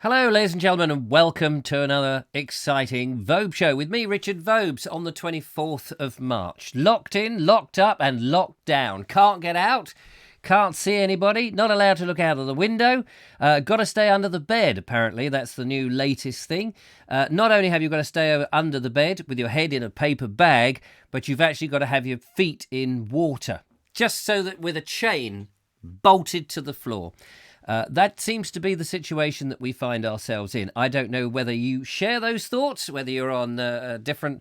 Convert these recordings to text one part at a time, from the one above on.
Hello, ladies and gentlemen, and welcome to another exciting Vobes show with me, Richard Vobes, on the 24th of March. Locked in, locked up, and locked down. Can't get out, can't see anybody, not allowed to look out of the window, got to stay under the bed, apparently. That's the new latest thing. Not only have you got to stay under the bed with your head in a paper bag, but you've actually got to have your feet in water, just so that with a chain bolted to the floor. That seems to be the situation that we find ourselves in. I don't know whether you share those thoughts, whether you're on a different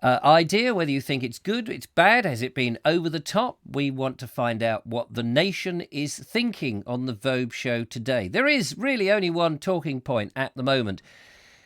idea, whether you think it's good, it's bad, has it been over the top? We want to find out what the nation is thinking on the Vogue show today. There is really only one talking point at the moment.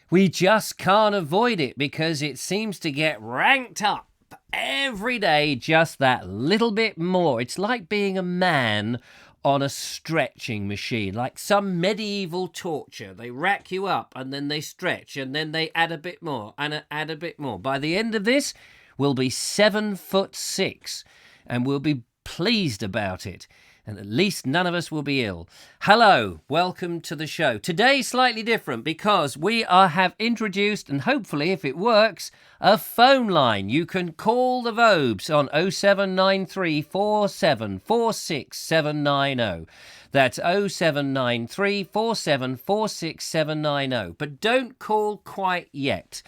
We just can't avoid it because it seems to get ranked up every day just that little bit more. It's like being a man on a stretching machine, like some medieval torture. They rack you up and then they stretch and then they add a bit more and add a bit more. By the end of this, we'll be 7'6" and we'll be pleased about it. And at least none of us will be ill. Hello, welcome to the show. Today, slightly different because we have introduced, and hopefully if it works, a phone line. You can call the Vobes on 0793 4746 790. That's 0793 4746 790. But don't call quite yet.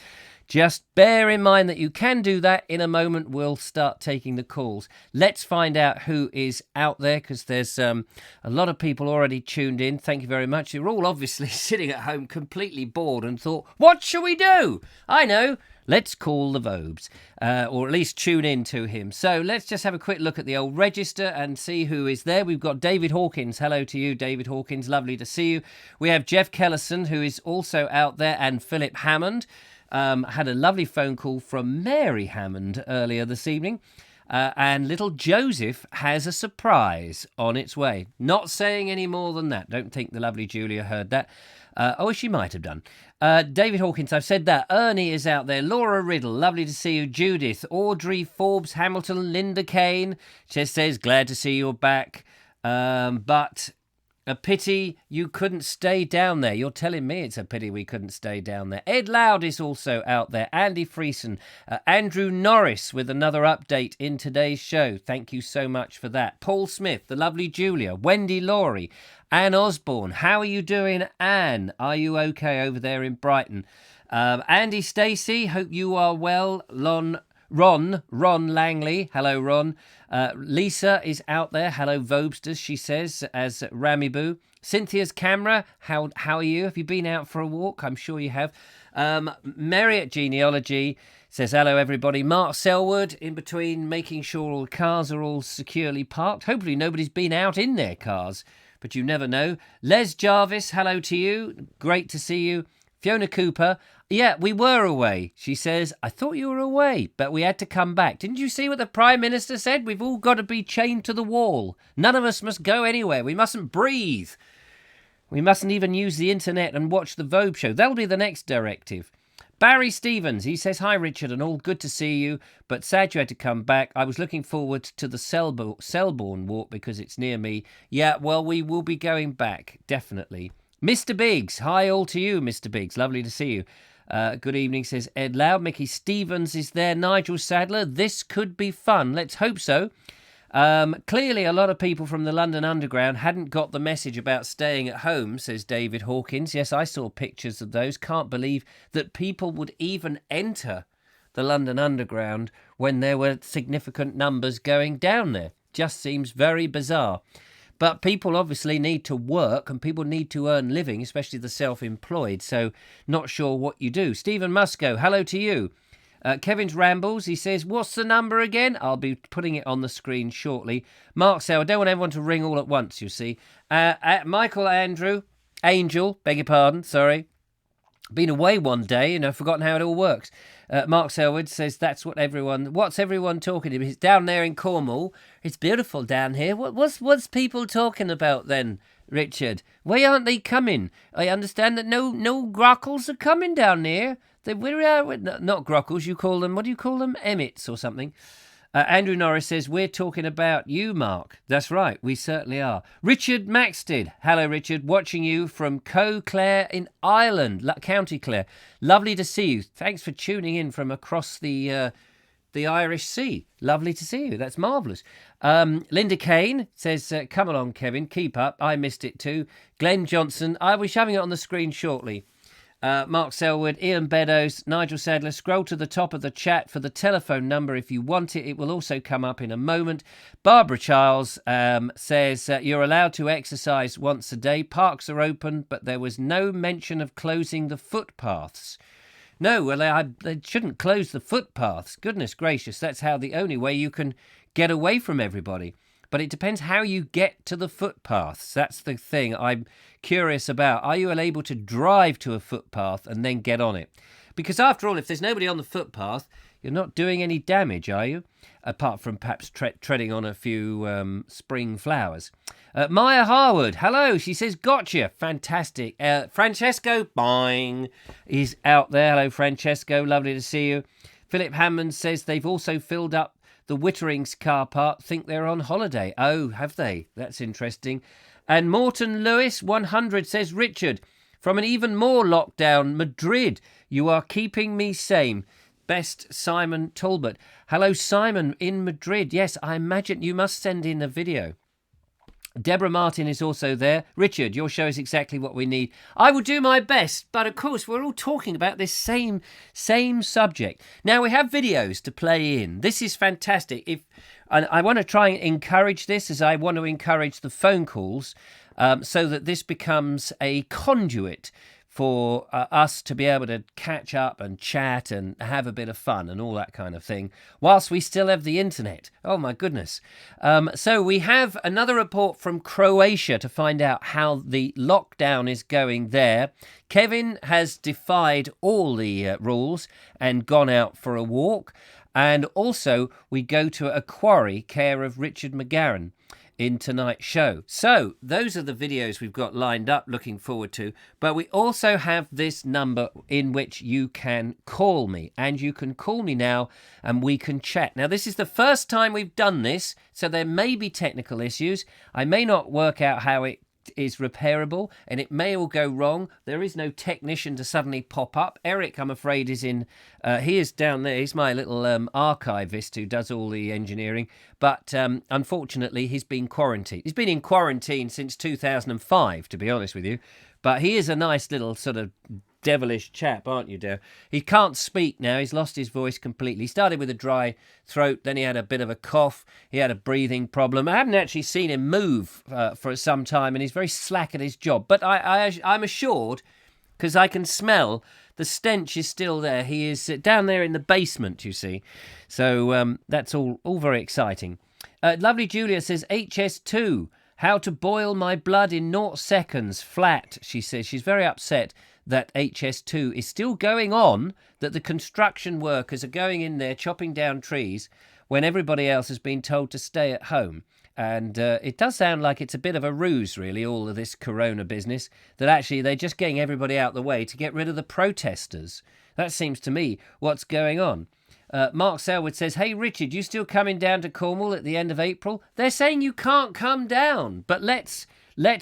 Just bear in mind that you can do that. In a moment, we'll start taking the calls. Let's find out who is out there because there's a lot of people already tuned in. Thank you very much. You're all obviously sitting at home completely bored and thought, what shall we do? I know. Let's call the Vobes, or at least tune in to him. So let's just have a quick look at the old register and see who is there. We've got David Hawkins. Hello to you, David Hawkins. Lovely to see you. We have Jeff Kellison, who is also out there, and Philip Hammond. Had a lovely phone call from Mary Hammond earlier this evening. And little Joseph has a surprise on its way. Not saying any more than that. Don't think the lovely Julia heard that. She might have done. David Hawkins, I've said that. Ernie is out there. Laura Riddle, lovely to see you. Judith, Audrey, Forbes, Hamilton, Linda Kane. Just says, glad to see you're back. But a pity you couldn't stay down there. You're telling me it's a pity we couldn't stay down there. Ed Loud is also out there. Andy Friesen. Andrew Norris with another update in today's show. Thank you so much for that. Paul Smith, the lovely Julia. Wendy Laurie. Anne Osborne. How are you doing, Anne? Are you okay over there in Brighton? Andy Stacey, hope you are well. Ron Langley. Hello, Ron. Lisa is out there. Hello, Vobesters, she says, as Ramiboo. Cynthia's camera. How are you? Have you been out for a walk? I'm sure you have. Mary at Genealogy says, hello, everybody. Mark Selwood, in between making sure all the cars are all securely parked. Hopefully nobody's been out in their cars, but you never know. Les Jarvis, hello to you. Great to see you. Fiona Cooper, yeah, we were away. She says, I thought you were away, but we had to come back. Didn't you see what the Prime Minister said? We've all got to be chained to the wall. None of us must go anywhere. We mustn't breathe. We mustn't even use the internet and watch the Vogue show. That'll be the next directive. Barry Stevens, he says, hi, Richard, and all good to see you, but sad you had to come back. I was looking forward to the Selborne walk because it's near me. Yeah, well, we will be going back, definitely. Mr. Biggs, hi all to you, Mr. Biggs. Lovely to see you. Good evening, says Ed Loud. Mickey Stevens is there. Nigel Sadler, this could be fun. Let's hope so. Clearly, a lot of people from the London Underground hadn't got the message about staying at home, says David Hawkins. Yes, I saw pictures of those. Can't believe that people would even enter the London Underground when there were significant numbers going down there. Just seems very bizarre. But people obviously need to work and people need to earn living, especially the self-employed. So not sure what you do. Stephen Musco, hello to you. Kevin's Rambles, he says, what's the number again? I'll be putting it on the screen shortly. Mark said, I don't want everyone to ring all at once, you see. Michael Angel, beg your pardon, sorry. Been away one day and I've forgotten how it all works. Mark Selwood says what's everyone talking about? It's down there in Cornwall. It's beautiful down here. What's people talking about then, Richard? Why aren't they coming? I understand that no grockles are coming down there. We're not grockles, you call them, what do you call them? Emmets or something. Andrew Norris says, we're talking about you, Mark. That's right, we certainly are. Richard Maxted. Hello, Richard. Watching you from Clare in Ireland, County Clare. Lovely to see you. Thanks for tuning in from across the Irish Sea. Lovely to see you. That's marvellous. Linda Kane says, come along, Kevin. Keep up. I missed it too. Glenn Johnson. I was having it on the screen shortly. Mark Selwood, Ian Beddoes, Nigel Sadler. Scroll to the top of the chat for the telephone number if you want it. It will also come up in a moment. Barbara Charles says, you're allowed to exercise once a day. Parks are open, but there was no mention of closing the footpaths. No, well, they shouldn't close the footpaths. Goodness gracious, that's the only way you can get away from everybody. But it depends how you get to the footpaths. That's the thing I'm curious about. Are you able to drive to a footpath and then get on it? Because after all, if there's nobody on the footpath, you're not doing any damage, are you? Apart from perhaps treading on a few spring flowers. Maya Harwood, hello. She says, gotcha. Fantastic. Francesco, boing, is out there. Hello, Francesco. Lovely to see you. Philip Hammond says they've also filled up the Witterings car park. Think they're on holiday. Oh, have they? That's interesting. And Morton Lewis, 100, says, Richard, from an even more lockdown Madrid, you are keeping me sane. Best Simon Talbot. Hello, Simon in Madrid. Yes, I imagine you must send in a video. Deborah Martin is also there. Richard, your show is exactly what we need. I will do my best, but of course we're all talking about this same subject. Now we have videos to play in. This is fantastic. And I want to try and encourage this, as I want to encourage the phone calls, so that this becomes a conduit for us to be able to catch up and chat and have a bit of fun and all that kind of thing, whilst we still have the internet. Oh, my goodness. So we have another report from Croatia to find out how the lockdown is going there. Kevin has defied all the rules and gone out for a walk. And also, we go to a quarry, care of Richard McGarren, in tonight's show. So those are the videos we've got lined up, looking forward to. But we also have this number in which you can call me, and you can call me now and we can chat. Now, this is the first time we've done this, so there may be technical issues. I may not work out how it is repairable, and it may all go wrong. There is no technician to suddenly pop up. Eric, I'm afraid, is in he is down there. He's my little archivist who does all the engineering, but unfortunately he's been quarantined. He's been in quarantine since 2005, to be honest with you, but he is a nice little sort of devilish chap, aren't you, dear? He can't speak now. He's lost his voice completely. He started with a dry throat, then he had a bit of a cough. He had a breathing problem. I haven't actually seen him move for some time, and he's very slack at his job. But I'm assured, because I can smell the stench is still there. He is down there in the basement, you see. So that's all very exciting. Lovely Julia says, HS2, how to boil my blood in 0 seconds, flat, she says. She's very upset that HS2 is still going on, that the construction workers are going in there chopping down trees when everybody else has been told to stay at home. And it does sound like it's a bit of a ruse, really, all of this corona business, that actually they're just getting everybody out of the way to get rid of the protesters. That seems to me what's going on. Mark Selwood says, hey, Richard, you still coming down to Cornwall at the end of April? They're saying you can't come down, but let's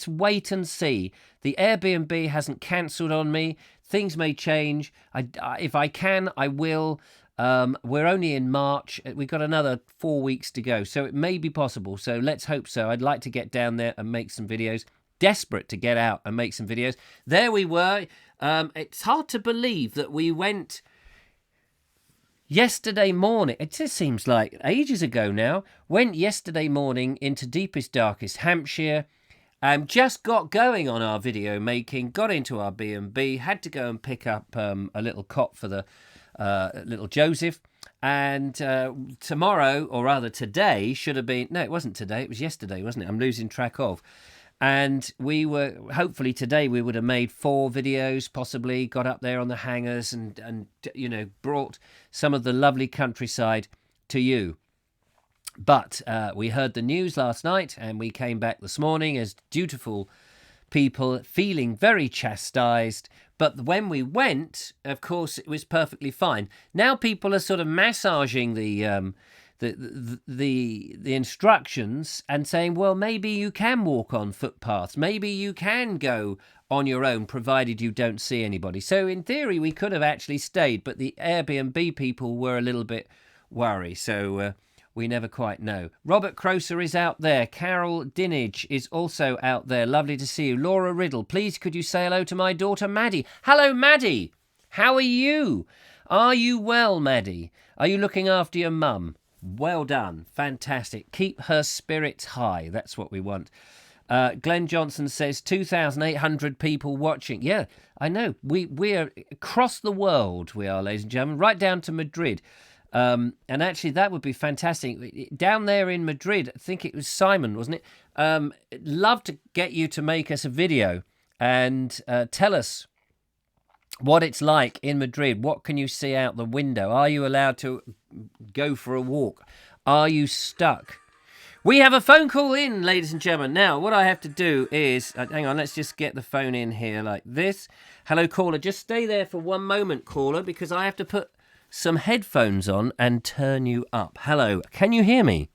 wait and see. The Airbnb hasn't cancelled on me. Things may change. If I can, I will. We're only in March. We've got another 4 weeks to go, so it may be possible. So let's hope so. I'd like to get down there and make some videos. Desperate to get out and make some videos. There we were. It's hard to believe that we went yesterday morning. It just seems like ages ago now. Went yesterday morning into deepest, darkest Hampshire. Just got going on our video making, got into our B&B, had to go and pick up a little cot for the little Joseph. And tomorrow, or rather today, should have been... No, it wasn't today. It was yesterday, wasn't it? I'm losing track of. And we were... Hopefully today we would have made 4 videos, possibly, got up there on the hangers and you know, brought some of the lovely countryside to you. But we heard the news last night and we came back this morning as dutiful people, feeling very chastised. But when we went, of course, it was perfectly fine. Now people are sort of massaging the the instructions and saying, well, maybe you can walk on footpaths, maybe you can go on your own, provided you don't see anybody. So in theory, we could have actually stayed, but the Airbnb people were a little bit worried. So we never quite know. Robert Croser is out there. Carol Dinage is also out there. Lovely to see you. Laura Riddle, please could you say hello to my daughter Maddie? Hello, Maddie. How are you? Are you well, Maddie? Are you looking after your mum? Well done. Fantastic. Keep her spirits high. That's what we want. Glenn Johnson says 2,800 people watching. Yeah, I know. We're across the world, we are, ladies and gentlemen, right down to Madrid. And actually, that would be fantastic. Down there in Madrid, I think it was Simon, wasn't it? Love to get you to make us a video and tell us what it's like in Madrid. What can you see out the window? Are you allowed to go for a walk? Are you stuck? We have a phone call in, ladies and gentlemen. Now, what I have to do is... hang on, let's just get the phone in here like this. Hello, caller. Just stay there for one moment, caller, because I have to put some headphones on and turn you up. Hello. Can you hear me?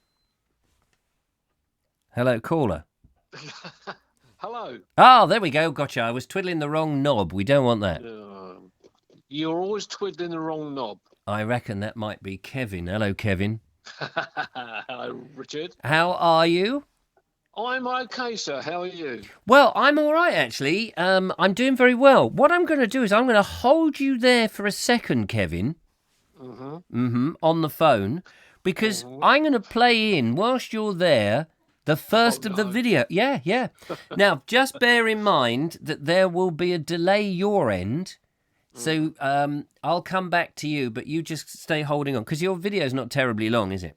Hello, caller. Hello. Oh, there we go. Gotcha. I was twiddling the wrong knob. We don't want that. You're always twiddling the wrong knob. I reckon that might be Kevin. Hello, Kevin. Hello, Richard. How are you? I'm okay, sir. How are you? Well, I'm all right, actually. I'm doing very well. What I'm going to do is I'm going to hold you there for a second, Kevin. On the phone, because I'm going to play in, whilst you're there, the first of the video. Yeah. Now, just bear in mind that there will be a delay your end. So I'll come back to you, but you just stay holding on, because your video's not terribly long, is it?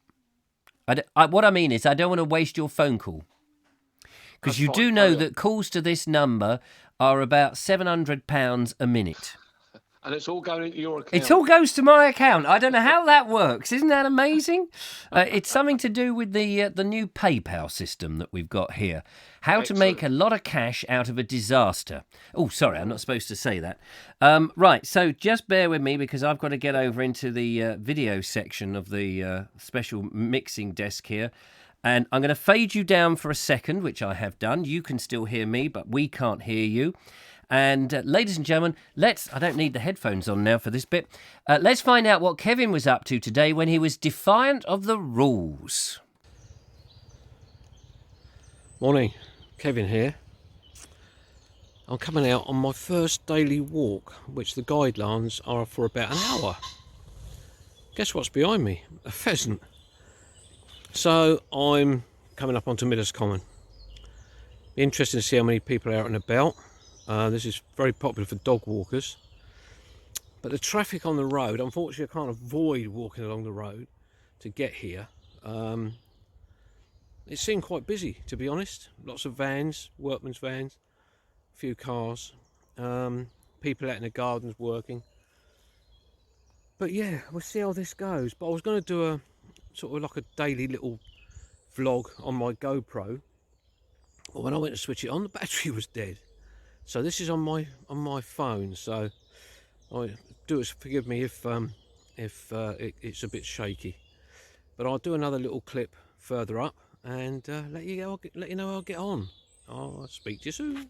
What I mean is I don't want to waste your phone call. Because you do know that calls to this number are about £700 a minute. And it's all going into your account. It all goes to my account. I don't know how that works. Isn't that amazing? It's something to do with the new PayPal system that we've got here. How to make a lot of cash out of a disaster. Oh, sorry, I'm not supposed to say that. Right, so just bear with me, because I've got to get over into the video section of the special mixing desk here. And I'm going to fade you down for a second, which I have done. You can still hear me, but we can't hear you. And ladies and gentlemen, I don't need the headphones on now for this bit. Let's find out what Kevin was up to today when he was defiant of the rules. Morning, Kevin here. I'm coming out on my first daily walk, which the guidelines are for about an hour. Guess what's behind me? A pheasant. So I'm coming up onto Miller's Common. Be interesting to see how many people are out and about. This is very popular for dog walkers. But the traffic on the road, unfortunately I can't avoid walking along the road to get here. It seemed quite busy, to be honest. Lots of vans, workmen's vans, a few cars, people out in the gardens working. But yeah, we'll see how this goes. But I was going to do a sort of like a daily little vlog on my GoPro. But when I went to switch it on, the battery was dead. So this is on my phone. So forgive me if it's a bit shaky. But I'll do another little clip further up and let you know how I'll get on. I'll speak to you soon.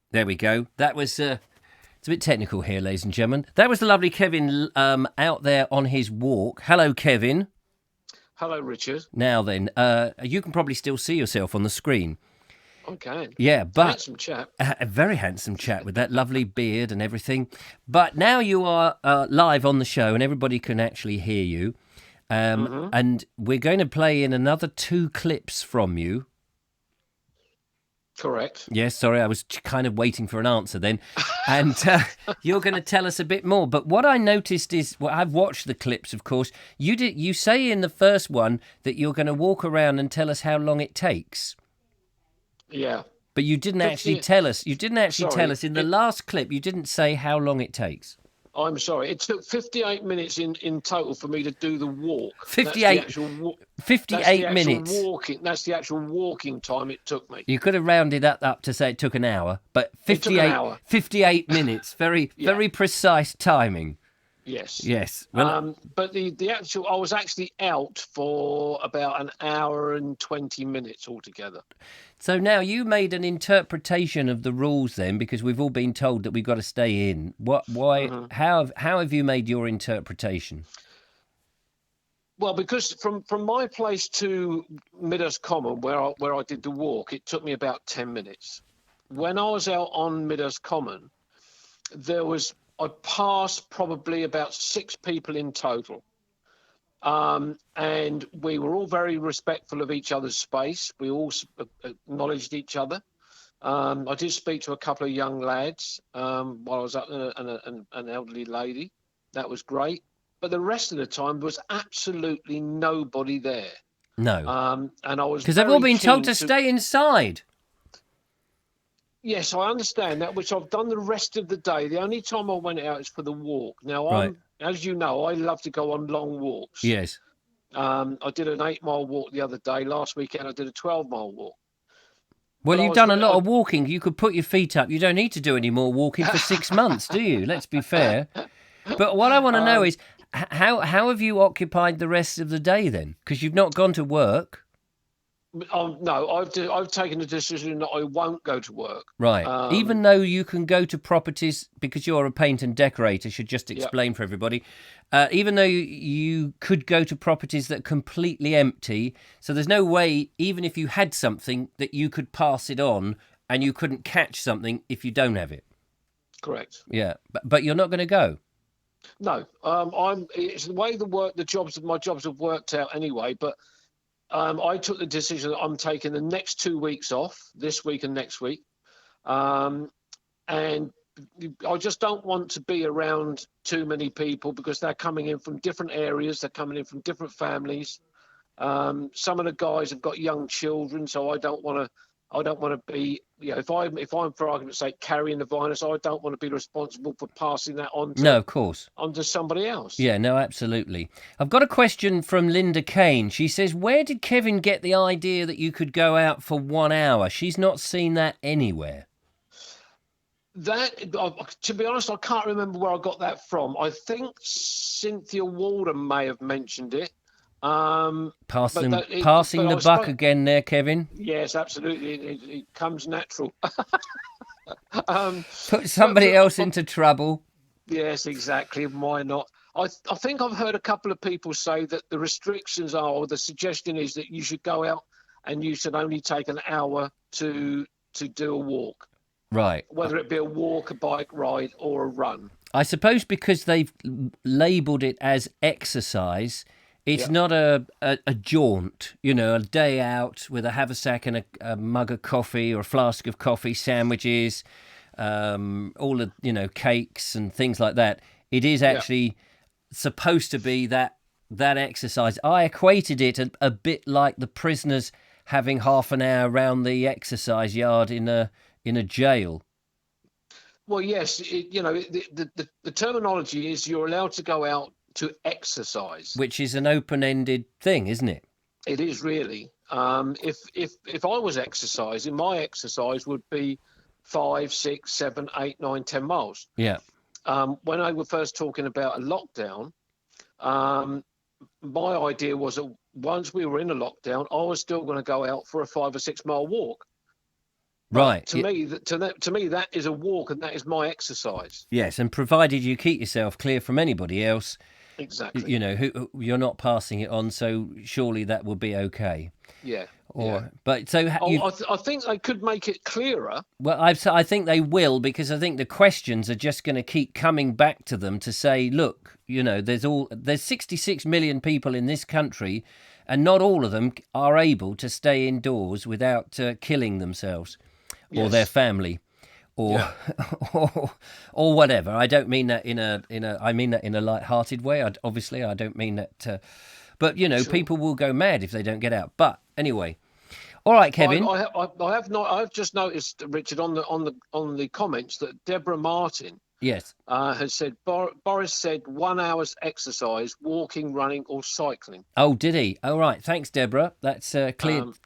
There we go. That was it's a bit technical here, ladies and gentlemen. That was the lovely Kevin out there on his walk. Hello, Kevin. Hello, Richard. Now then, you can probably still see yourself on the screen. I can. Yeah, but handsome chap. A very handsome chap with that lovely beard and everything. But now you are live on the show and everybody can actually hear you. And we're going to play in another 2 clips from you. Correct. Yes, sorry, I was kind of waiting for an answer then. And you're going to tell us a bit more. But what I noticed is, well, I've watched the clips, of course. You say in the first one that you're going to walk around and tell us how long it takes. Yeah. But you didn't actually tell us. You didn't actually tell us in the last clip. You didn't say how long it takes. I'm sorry. It took 58 minutes in total for me to do the walk. 58 minutes. That's the actual walking time it took me. You could have rounded that up to say it took an hour, but 58 minutes. Very precise timing. Yes. Yes. Well, But the actual, I was actually out for about an hour and 20 minutes altogether. so now you made an interpretation of the rules then, because we've all been told that we've got to stay in. What? Why? How have you made your interpretation? Well, because from my place to Midhurst Common, where I did the walk, it took me about 10 minutes. When I was out on Midhurst Common, I passed probably about 6 people in total. And we were all very respectful of each other's space. We all acknowledged each other. I did speak to a couple of young lads while I was up, and an elderly lady. That was great. But the rest of the time, there was absolutely nobody there. No, And I was because they've all very been told keen to stay inside. Yes, I understand that, which I've done the rest of the day. The only time I went out is for the walk. Now, Right. as you know, I love to go on long walks. Yes. I did an 8-mile walk the other day. Last weekend, I did a 12-mile walk. Well, But I you've was done a re- lot I- of walking. You could put your feet up. You don't need to do any more walking for 6 months, do you? Let's be fair. But what I want to know is how have you occupied the rest of the day then? Because you've not gone to work. No, I've taken the decision that I won't go to work. Right. Even though you can go to properties, because you're a paint and decorator, should just explain for everybody. Even though you could go to properties that are completely empty, so there's no way, even if you had something, that you could pass it on, and you couldn't catch something if you don't have it. Correct. Yeah, but you're not going to go. No, it's the way my jobs have worked out anyway. But I took the decision that I'm taking the next 2 weeks off, this week and next week. And I just don't want to be around too many people because they're coming in from different areas. They're coming in from different families. Some of the guys have got young children, so I don't want to be, if I'm for argument's sake carrying the virus, I don't want to be responsible for passing that on to, No, of course. onto somebody else. Yeah, no, absolutely. I've got a question from Linda Kane. She says, where did Kevin get the idea that you could go out for 1 hour? She's not seen that anywhere. To be honest, I can't remember where I got that from. I think Cynthia Walden may have mentioned it. Passing the buck again there, Kevin. Yes, absolutely. It comes natural. Put somebody else into trouble. Yes, exactly. Why not? I think I've heard a couple of people say that the restrictions are, or the suggestion is that you should go out and you should only take an hour to do a walk. Right. Whether it be a walk, a bike ride, or a run. I suppose because they've labelled it as exercise, it's not a jaunt, a day out with a haversack and a mug of coffee or a flask of coffee, sandwiches, all the, cakes and things like that. It is actually supposed to be that exercise. I equated it a bit like the prisoners having half an hour around the exercise yard in a jail. Well, yes, the terminology is you're allowed to go out to exercise, which is an open-ended thing, isn't it? It is really. If I was exercising, my exercise would be 5, 6, 7, 8, 9, 10 miles. Yeah. When I was first talking about a lockdown, my idea was that once we were in a lockdown, I was still going to go out for a 5 or 6 mile walk. Right. To me, that is a walk, and that is my exercise. Yes, and provided you keep yourself clear from anybody else, exactly, who you're not passing it on, so surely that will be okay. Yeah. But so I think they could make it clearer. Well, I think they will, because I think the questions are just going to keep coming back to them to say, look, there's 66 million people in this country, and not all of them are able to stay indoors without killing themselves. Or their family, or whatever. I don't mean that I mean that in a light-hearted way. Obviously, I don't mean that. But sure. People will go mad if they don't get out. But anyway, all right, Kevin. I've just noticed, Richard, on the comments that Deborah Martin has said Boris said 1 hour's exercise, walking, running, or cycling. Oh, did he? All right. Thanks, Deborah. That's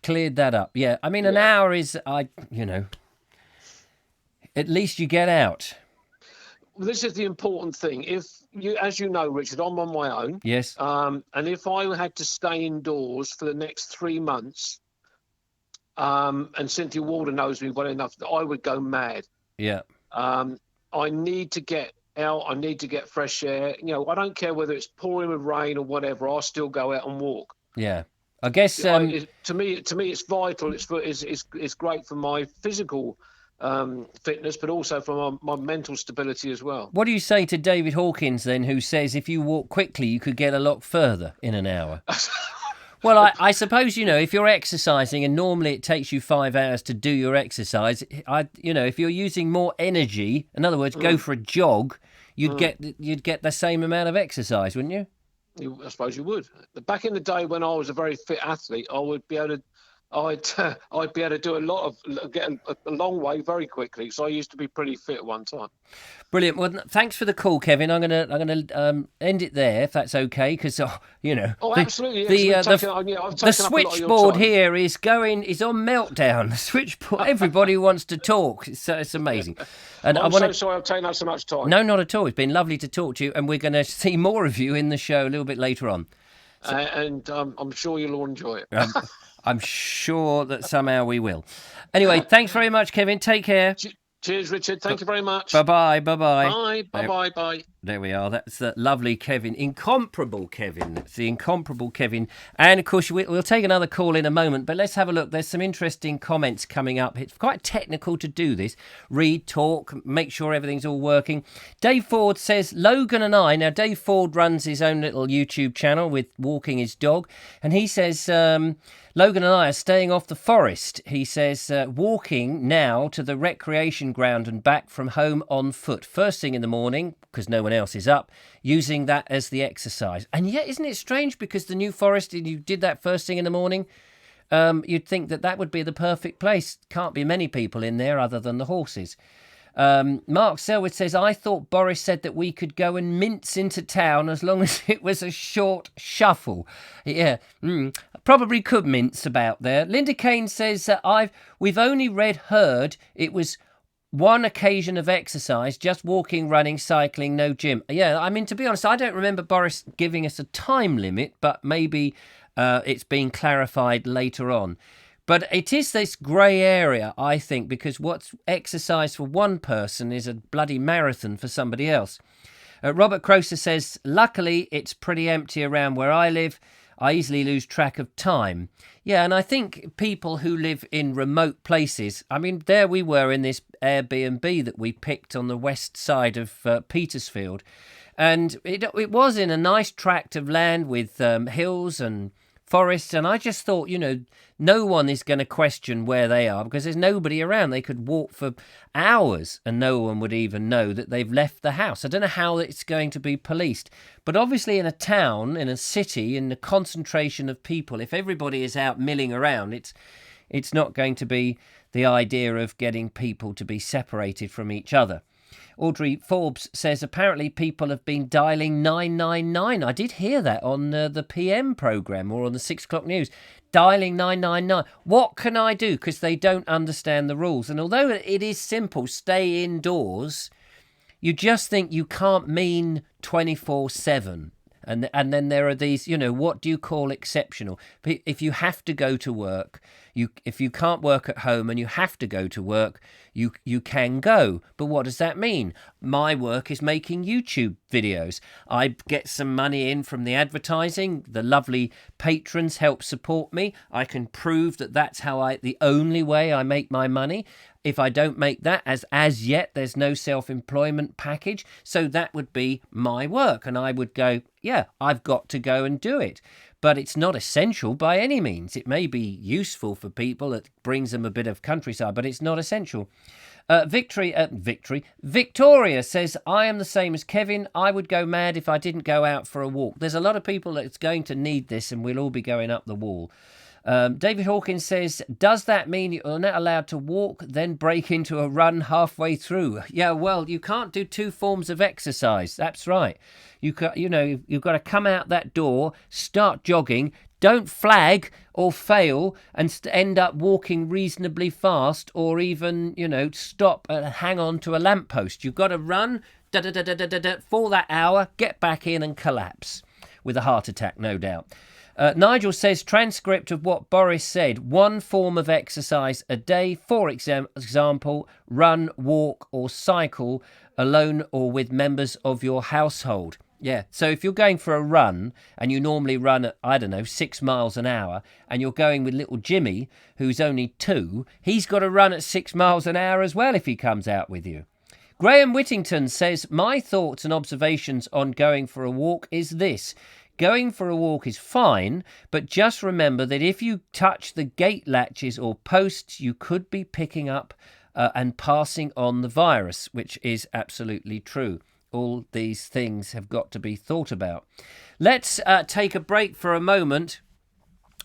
cleared that up. Yeah. I mean, an hour is at least you get out. this is the important thing. If you, as you know, Richard, I'm on my own. Yes. And if I had to stay indoors for the next 3 months, and Cynthia Warder knows me well enough that I would go mad. Yeah. I need to get out. I need to get fresh air. You know, I don't care whether it's pouring with rain or whatever. I'll still go out and walk. Yeah. I guess To me, it's vital. It's great for my physical fitness, but also for my mental stability as well. what do you say to David Hawkins then, who says if you walk quickly, you could get a lot further in an hour? Well, I suppose, if you're exercising and normally it takes you 5 hours to do your exercise, if you're using more energy, in other words, go for a jog, you'd get the same amount of exercise, wouldn't you? I suppose you would. Back in the day when I was a very fit athlete, I would be able to. I'd be able to do get a long way very quickly. So I used to be pretty fit at one time. Brilliant. Well, thanks for the call, Kevin. I'm gonna end it there if that's okay, because Oh, absolutely. the the switchboard here is on meltdown. The switchboard. Everybody wants to talk. It's amazing. And I'm so sorry I've taken up so much time. No, not at all. It's been lovely to talk to you, and we're going to see more of you in the show a little bit later on. And I'm sure you'll all enjoy it. I'm sure that somehow we will. Anyway, thanks very much, Kevin. Take care. Cheers, Richard. Thank you very much. Bye-bye. Bye. There we are. That's the lovely Kevin. Incomparable Kevin. That's the incomparable Kevin. And, of course, we'll take another call in a moment, but let's have a look. There's some interesting comments coming up. It's quite technical to do this. Read, talk, make sure everything's all working. Dave Ford says, Logan and I... Now, Dave Ford runs his own little YouTube channel with walking his dog, and he says... Logan and I are staying off the forest. He says, walking now to the recreation ground and back from home on foot. First thing in the morning, because no one else is up, using that as the exercise. And yet, isn't it strange, because the New Forest, you did that first thing in the morning, you'd think that would be the perfect place. Can't be many people in there other than the horses. Mark Selwood says, I thought Boris said that we could go and mince into town as long as it was a short shuffle. Yeah, probably could mince about there. Linda Kane says that we've only heard it was one occasion of exercise, just walking, running, cycling, no gym. Yeah, I mean, to be honest, I don't remember Boris giving us a time limit, but maybe it's been clarified later on. But it is this grey area, I think, because what's exercise for one person is a bloody marathon for somebody else. Robert Croser says, luckily, it's pretty empty around where I live. I easily lose track of time. Yeah, and I think people who live in remote places, I mean, there we were in this Airbnb that we picked on the west side of Petersfield. And it was in a nice tract of land with hills and forests, and I just thought, no one is going to question where they are because there's nobody around. They could walk for hours and no one would even know that they've left the house. I don't know how it's going to be policed, but obviously in a town, in a city, in the concentration of people, if everybody is out milling around, it's not going to be the idea of getting people to be separated from each other. Audrey Forbes says, apparently people have been dialing 999. I did hear that on the PM programme or on the 6 o'clock news. Dialing 999. What can I do? Because they don't understand the rules. And although it is simple, stay indoors, you just think you can't mean 24/7. And then there are these, what do you call exceptional? If you have to go to work, if you can't work at home and you have to go to work, you can go. But what does that mean? My work is making YouTube videos. I get some money in from the advertising. The lovely patrons help support me. I can prove that that's the only way I make my money. If I don't make that, as yet, there's no self-employment package. So that would be my work. And I would go, yeah, I've got to go and do it. But it's not essential by any means. It may be useful for people. It brings them a bit of countryside, but it's not essential. Victoria says, I am the same as Kevin. I would go mad if I didn't go out for a walk. There's a lot of people that's going to need this and we'll all be going up the wall. David Hawkins says, does that mean you're not allowed to walk, then break into a run halfway through? Yeah, well, you can't do two forms of exercise. That's right. You've got to come out that door, start jogging, don't flag or fail and end up walking reasonably fast or even, stop and hang on to a lamppost. You've got to run, for that hour, get back in and collapse with a heart attack, no doubt. Nigel says, transcript of what Boris said, one form of exercise a day, for example, run, walk or cycle alone or with members of your household. Yeah, so if you're going for a run and you normally run at, 6 miles an hour, and you're going with little Jimmy, who's only 2, he's got to run at 6 miles an hour as well if he comes out with you. Graham Whittington says, my thoughts and observations on going for a walk is this. Going for a walk is fine, but just remember that if you touch the gate latches or posts, you could be picking up and passing on the virus, which is absolutely true. All these things have got to be thought about. Let's take a break for a moment.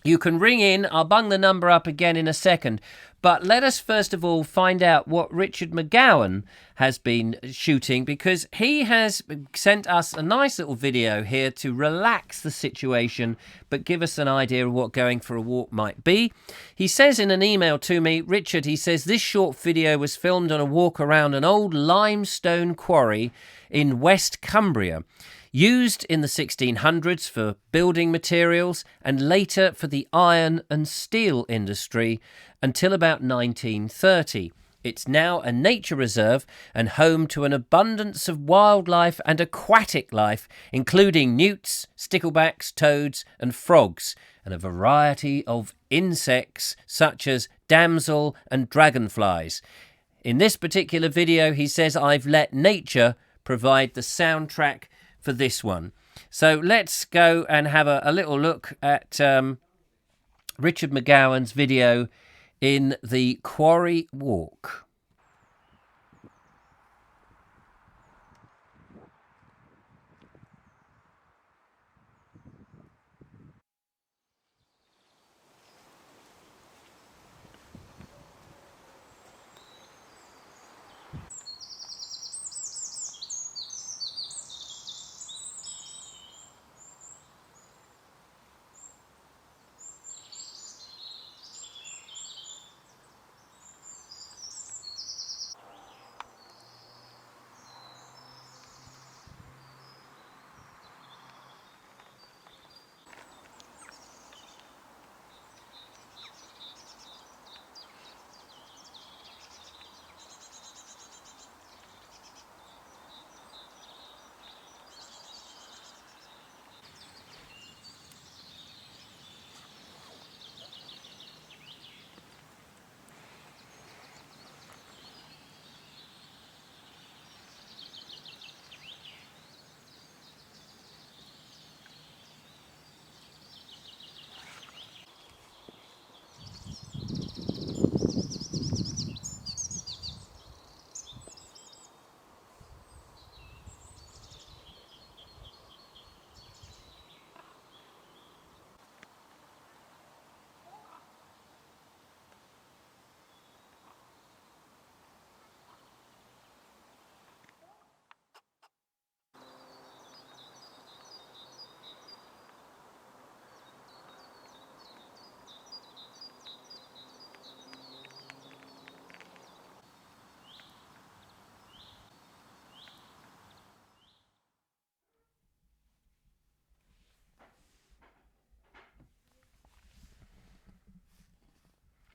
You can ring in. I'll bung the number up again in a second. But let us first of all find out what Richard McGowan has been shooting, because he has sent us a nice little video here to relax the situation but give us an idea of what going for a walk might be. He says in an email to me, Richard, he says, this short video was filmed on a walk around an old limestone quarry in West Cumbria, used in the 1600s for building materials and later for the iron and steel industry until about 1930. It's now a nature reserve and home to an abundance of wildlife and aquatic life, including newts, sticklebacks, toads and frogs, and a variety of insects such as damsel and dragonflies. In this particular video, he says, I've let nature provide the soundtrack for this one. So let's go and have a little look at Richard McGowan's video in the Quarry Walk.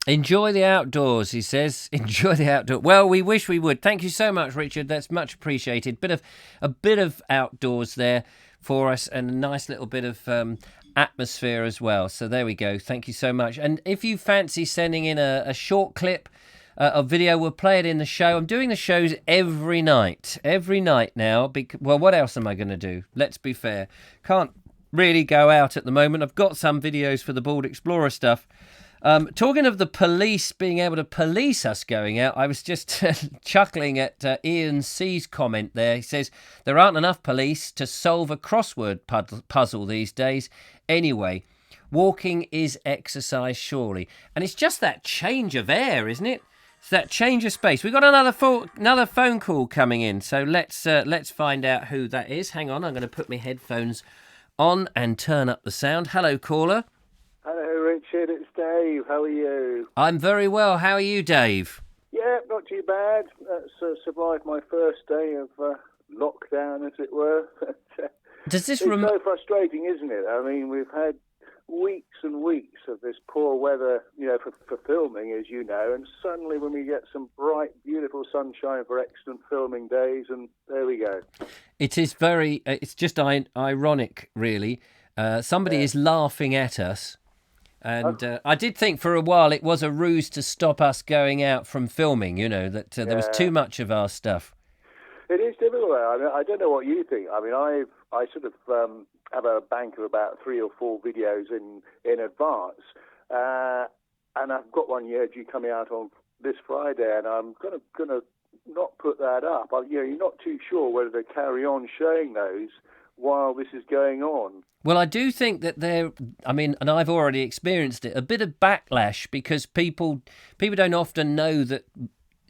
Enjoy the outdoors, he says. Enjoy the outdoors. Well, we wish we would. Thank you so much, Richard. That's much appreciated. A bit of outdoors there for us, and a nice little bit of atmosphere as well. So there we go. Thank you so much. And if you fancy sending in a short clip of video, we'll play it in the show. I'm doing the shows every night now. Well, what else am I going to do? Let's be fair. Can't really go out at the moment. I've got some videos for the Bald Explorer stuff. Talking of the police being able to police us going out, I was just chuckling at Ian C's comment there. He says, there aren't enough police to solve a crossword puzzle these days. Anyway, walking is exercise, surely. And it's just that change of air, isn't it? It's that change of space. We've got another phone call coming in, so let's find out who that is. Hang on, I'm going to put my headphones on and turn up the sound. Hello, caller. Hello, Richard. It's Dave. How are you? I'm very well. How are you, Dave? Yeah, not too bad. That's survived my first day of lockdown, as it were. Does this It's so frustrating, isn't it? I mean, we've had weeks and weeks of this poor weather, for filming, as you know, and suddenly when we get some bright, beautiful sunshine for excellent filming days, and there we go. It is very. It's just ironic, really. Somebody is laughing at us, and I did think for a while it was a ruse to stop us going out from filming. That there was too much of our stuff. It is difficult. I mean, I don't know what you think. I mean, I sort of have a bank of about 3 or 4 videos in advance, and I've got one due coming out on this Friday, and I'm gonna not put that up. You're not too sure whether to carry on showing those while this is going on. Well, I do think that and I've already experienced it, a bit of backlash, because people don't often know that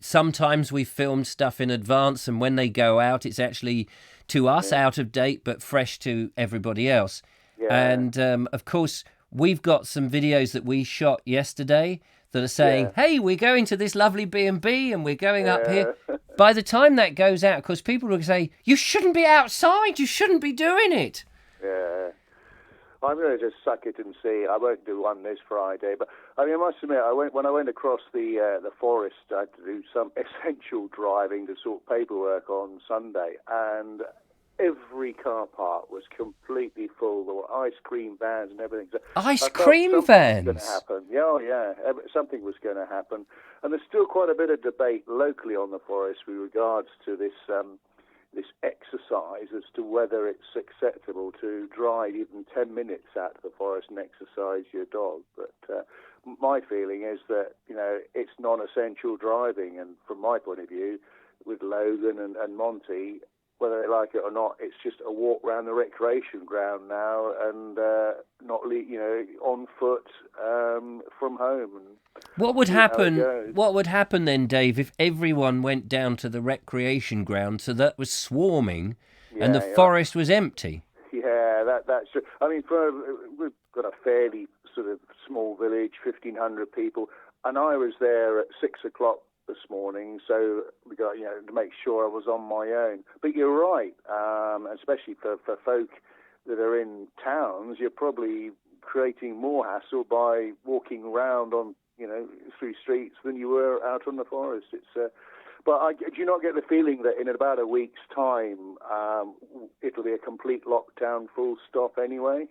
sometimes we filmed stuff in advance, and when they go out, it's actually, to us, out of date, but fresh to everybody else. Yeah. And, of course, we've got some videos that we shot yesterday that are saying, hey, we're going to this lovely B&B and we're going up here. By the time that goes out, of course, people will say, you shouldn't be outside, you shouldn't be doing it. Yeah. I'm going to just suck it and see. I won't do one this Friday, but I mean, I must admit, when I went across the forest, I had to do some essential driving to sort paperwork on Sunday, and every car park was completely full. There were ice cream vans and everything. So ice cream vans? Was going to happen. Yeah. Something was going to happen, and there's still quite a bit of debate locally on the forest with regards to this exercise as to whether it's acceptable to drive even 10 minutes out to the forest and exercise your dog. But my feeling is that, it's non-essential driving. And from my point of view, with Logan and Monty, whether they like it or not, it's just a walk around the recreation ground now, and not on foot from home. And what would happen? What would happen then, Dave, if everyone went down to the recreation ground, so that was swarming, and the forest was empty? Yeah, that's true. I mean, we've got a fairly sort of small village, 1,500 people, and I was there at 6 o'clock this morning, so we got to make sure I was on my own. But you're right, especially for folk that are in towns, you're probably creating more hassle by walking around on through streets than you were out on the forest. It's but do you not get the feeling that in about a week's time it'll be a complete lockdown, full stop anyway?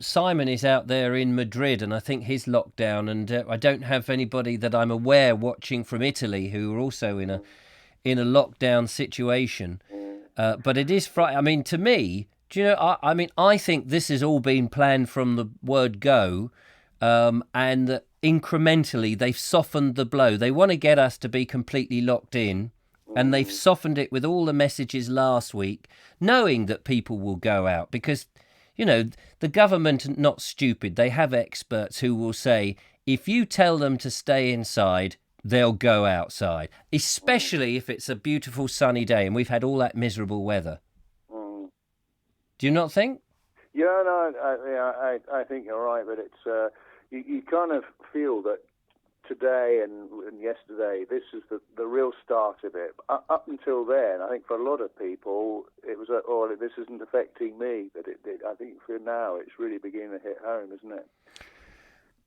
Simon is out there in Madrid, and I think his lockdown, and I don't have anybody that I'm aware watching from Italy who are also in a lockdown situation. But it is frightening. I mean, to me, do you know? I think this has all been planned from the word go, and that incrementally they've softened the blow. They want to get us to be completely locked in. And they've softened it with all the messages last week, knowing that people will go out because, the government are not stupid. They have experts who will say, if you tell them to stay inside, they'll go outside, especially if it's a beautiful sunny day. And we've had all that miserable weather. Do you not think? Yeah, no, I think you're right, but it's you kind of feel that today and yesterday, this is the real start of it. Up until then, I think for a lot of people, it was this isn't affecting me. But I think for now, it's really beginning to hit home, isn't it?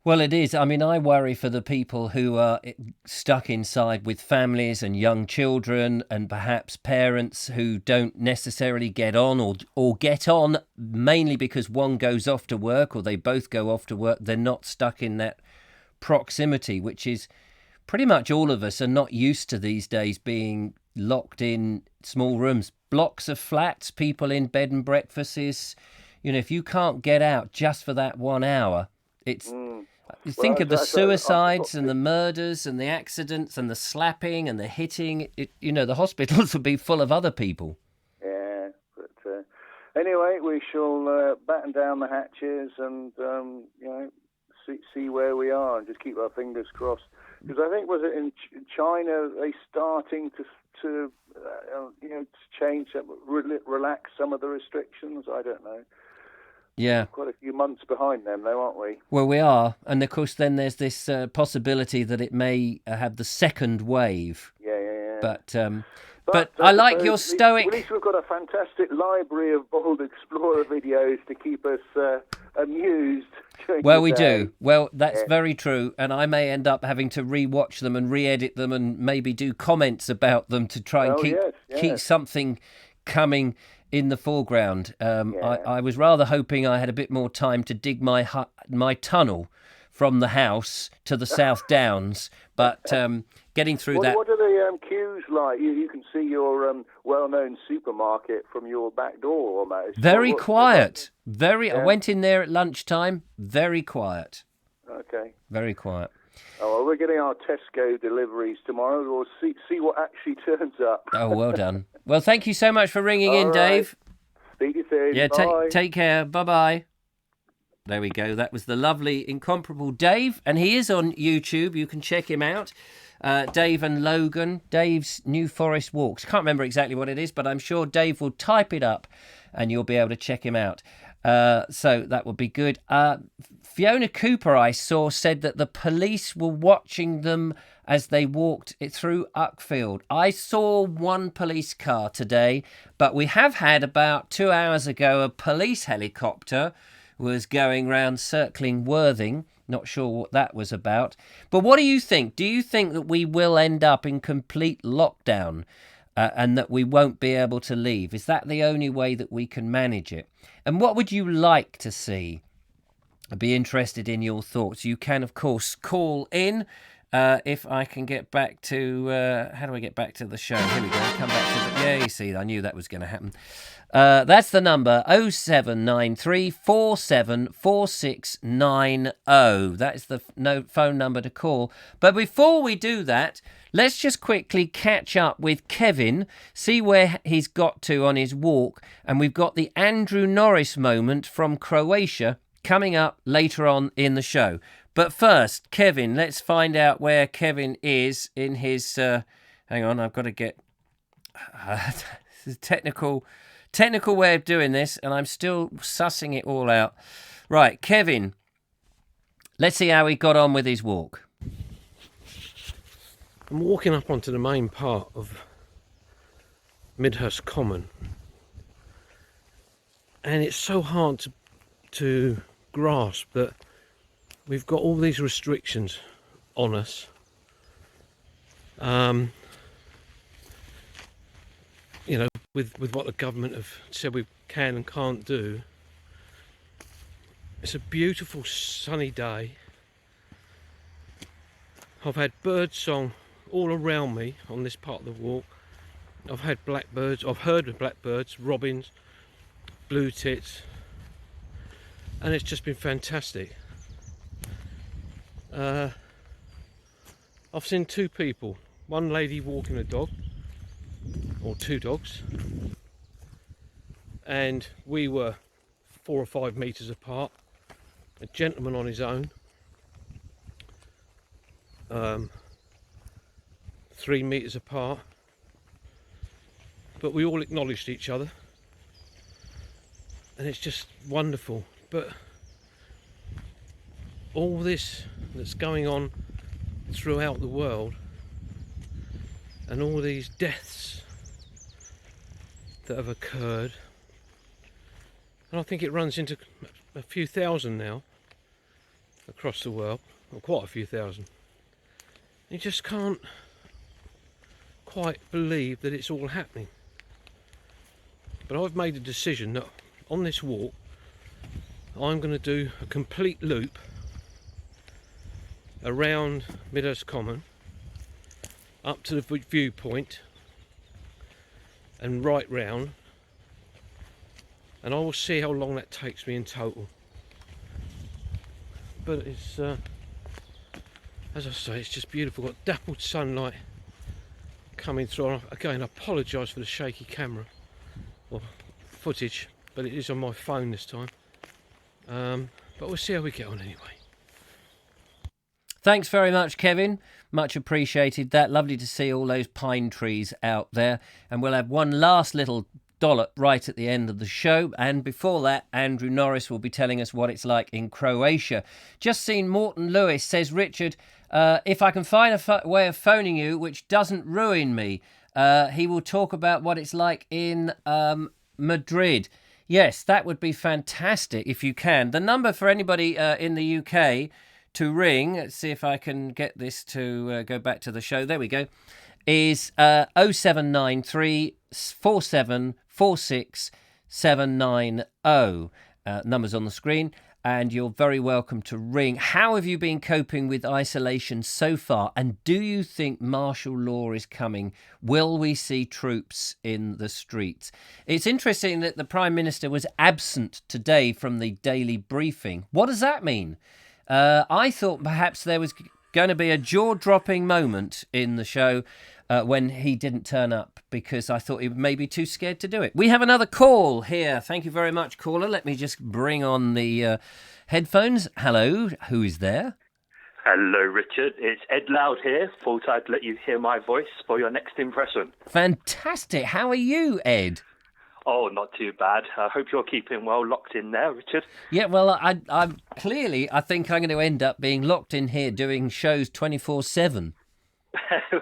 Well, it is. I mean, I worry for the people who are stuck inside with families and young children, and perhaps parents who don't necessarily get on or get on mainly because one goes off to work or they both go off to work. They're not stuck in that proximity, which is pretty much all of us are not used to these days, being locked in small rooms, blocks of flats, people in bed and breakfasts. If you can't get out just for that 1 hour, it's think of the suicides and the murders and the accidents and the slapping and the hitting. The hospitals will be full of other people. Yeah, but anyway, we shall batten down the hatches and see where we are and just keep our fingers crossed. Because I think, was it in China, are they starting to change, relax some of the restrictions? I don't know. Yeah. Quite a few months behind them, though, aren't we? Well, we are. And, of course, then there's this possibility that it may have the second wave. Yeah. But I like your at stoic. least we've got a fantastic library of Bold Explorer videos to keep us amused. Well, we do. Well, that's very true, and I may end up having to re-watch them and re-edit them and maybe do comments about them to try and keep something coming in the foreground. I was rather hoping I had a bit more time to dig my tunnel from the house to the South Downs, but getting through that. What are the queues like? You can see your well-known supermarket from your back door almost. Very quiet. I went in there at lunchtime. Very quiet. Okay. Very quiet. Oh, well, we're getting our Tesco deliveries tomorrow. We'll see what actually turns up. Oh, well done. Well, thank you so much for ringing in, right. Dave. Speak to you soon. Yeah, Bye. take care. Bye-bye. There we go. That was the lovely, incomparable Dave, and he is on YouTube. You can check him out. Dave and Logan, Dave's New Forest Walks. Can't remember exactly what it is, but I'm sure Dave will type it up and you'll be able to check him out. So that would be good. Fiona Cooper, I saw, said that the police were watching them as they walked through Uckfield. I saw one police car today, but we have had about 2 hours ago a police helicopter was going round circling Worthing. Not sure what that was about. But what do you think? Do you think that we will end up in complete lockdown and that we won't be able to leave? Is that the only way that we can manage it? And what would you like to see? I'd be interested in your thoughts. You can, of course, call in. If I can get back to... how do I get back to the show? Here we go. Come back to the... Yeah, you see, I knew that was going to happen. That's the number, 0793 474690. That is the phone number to call. But before we do that, let's just quickly catch up with Kevin, see where he's got to on his walk. And we've got the Andrew Norris moment from Croatia coming up later on in the show. But first, Kevin, let's find out where Kevin is in his... hang on, I've got to get... this is technical way of doing this, and I'm still sussing it all out. Right, Kevin, let's see how he got on with his walk. I'm walking up onto the main part of Midhurst Common, and it's so hard to grasp that we've got all these restrictions on us. You know, with what the government have said we can and can't do. It's a beautiful sunny day. I've had bird song all around me on this part of the walk. I've had blackbirds, I've heard of blackbirds, robins, blue tits, and it's just been fantastic. I've seen two people, one lady walking a dog, or two dogs, and we were 4 or 5 metres apart, a gentleman on his own, 3 metres apart, but we all acknowledged each other, and it's just wonderful. But all this that's going on throughout the world, and all these deaths that have occurred, and I think it runs into a few thousand now across the world, or quite a few thousand. You just can't quite believe that it's all happening. But I've made a decision that on this walk I'm going to do a complete loop around Midhurst Common up to the viewpoint and right round, and I will see how long that takes me in total. But it's as I say, it's just beautiful. Got dappled sunlight coming through. Again, I apologise for the shaky camera or footage, but it is on my phone this time. But we'll see how we get on anyway. Thanks very much, Kevin. Much appreciated that. Lovely to see all those pine trees out there. And we'll have one last little dollop right at the end of the show. And before that, Andrew Norris will be telling us what it's like in Croatia. Just seen Morton Lewis says, Richard, if I can find a way of phoning you which doesn't ruin me, he will talk about what it's like in Madrid. Yes, that would be fantastic if you can. The number for anybody in the UK to ring, let's see if I can get this to go back to the show. There we go. Is 0793 4746 790. Numbers on the screen, and you're very welcome to ring. How have you been coping with isolation so far? And do you think martial law is coming? Will we see troops in the streets? It's interesting that the Prime Minister was absent today from the daily briefing. What does that mean? I thought perhaps there was going to be a jaw-dropping moment in the show when he didn't turn up, because I thought he may be too scared to do it. We have another call here. Thank you very much, caller. Let me just bring on the headphones. Hello, who is there? Hello, Richard. It's Ed Loud here. Thought I'd let you hear my voice for your next impression. Fantastic. How are you, Ed? Oh, not too bad. I hope you're keeping well locked in there, Richard. Yeah, well, I'm clearly, I think I'm going to end up being locked in here doing shows 24/7.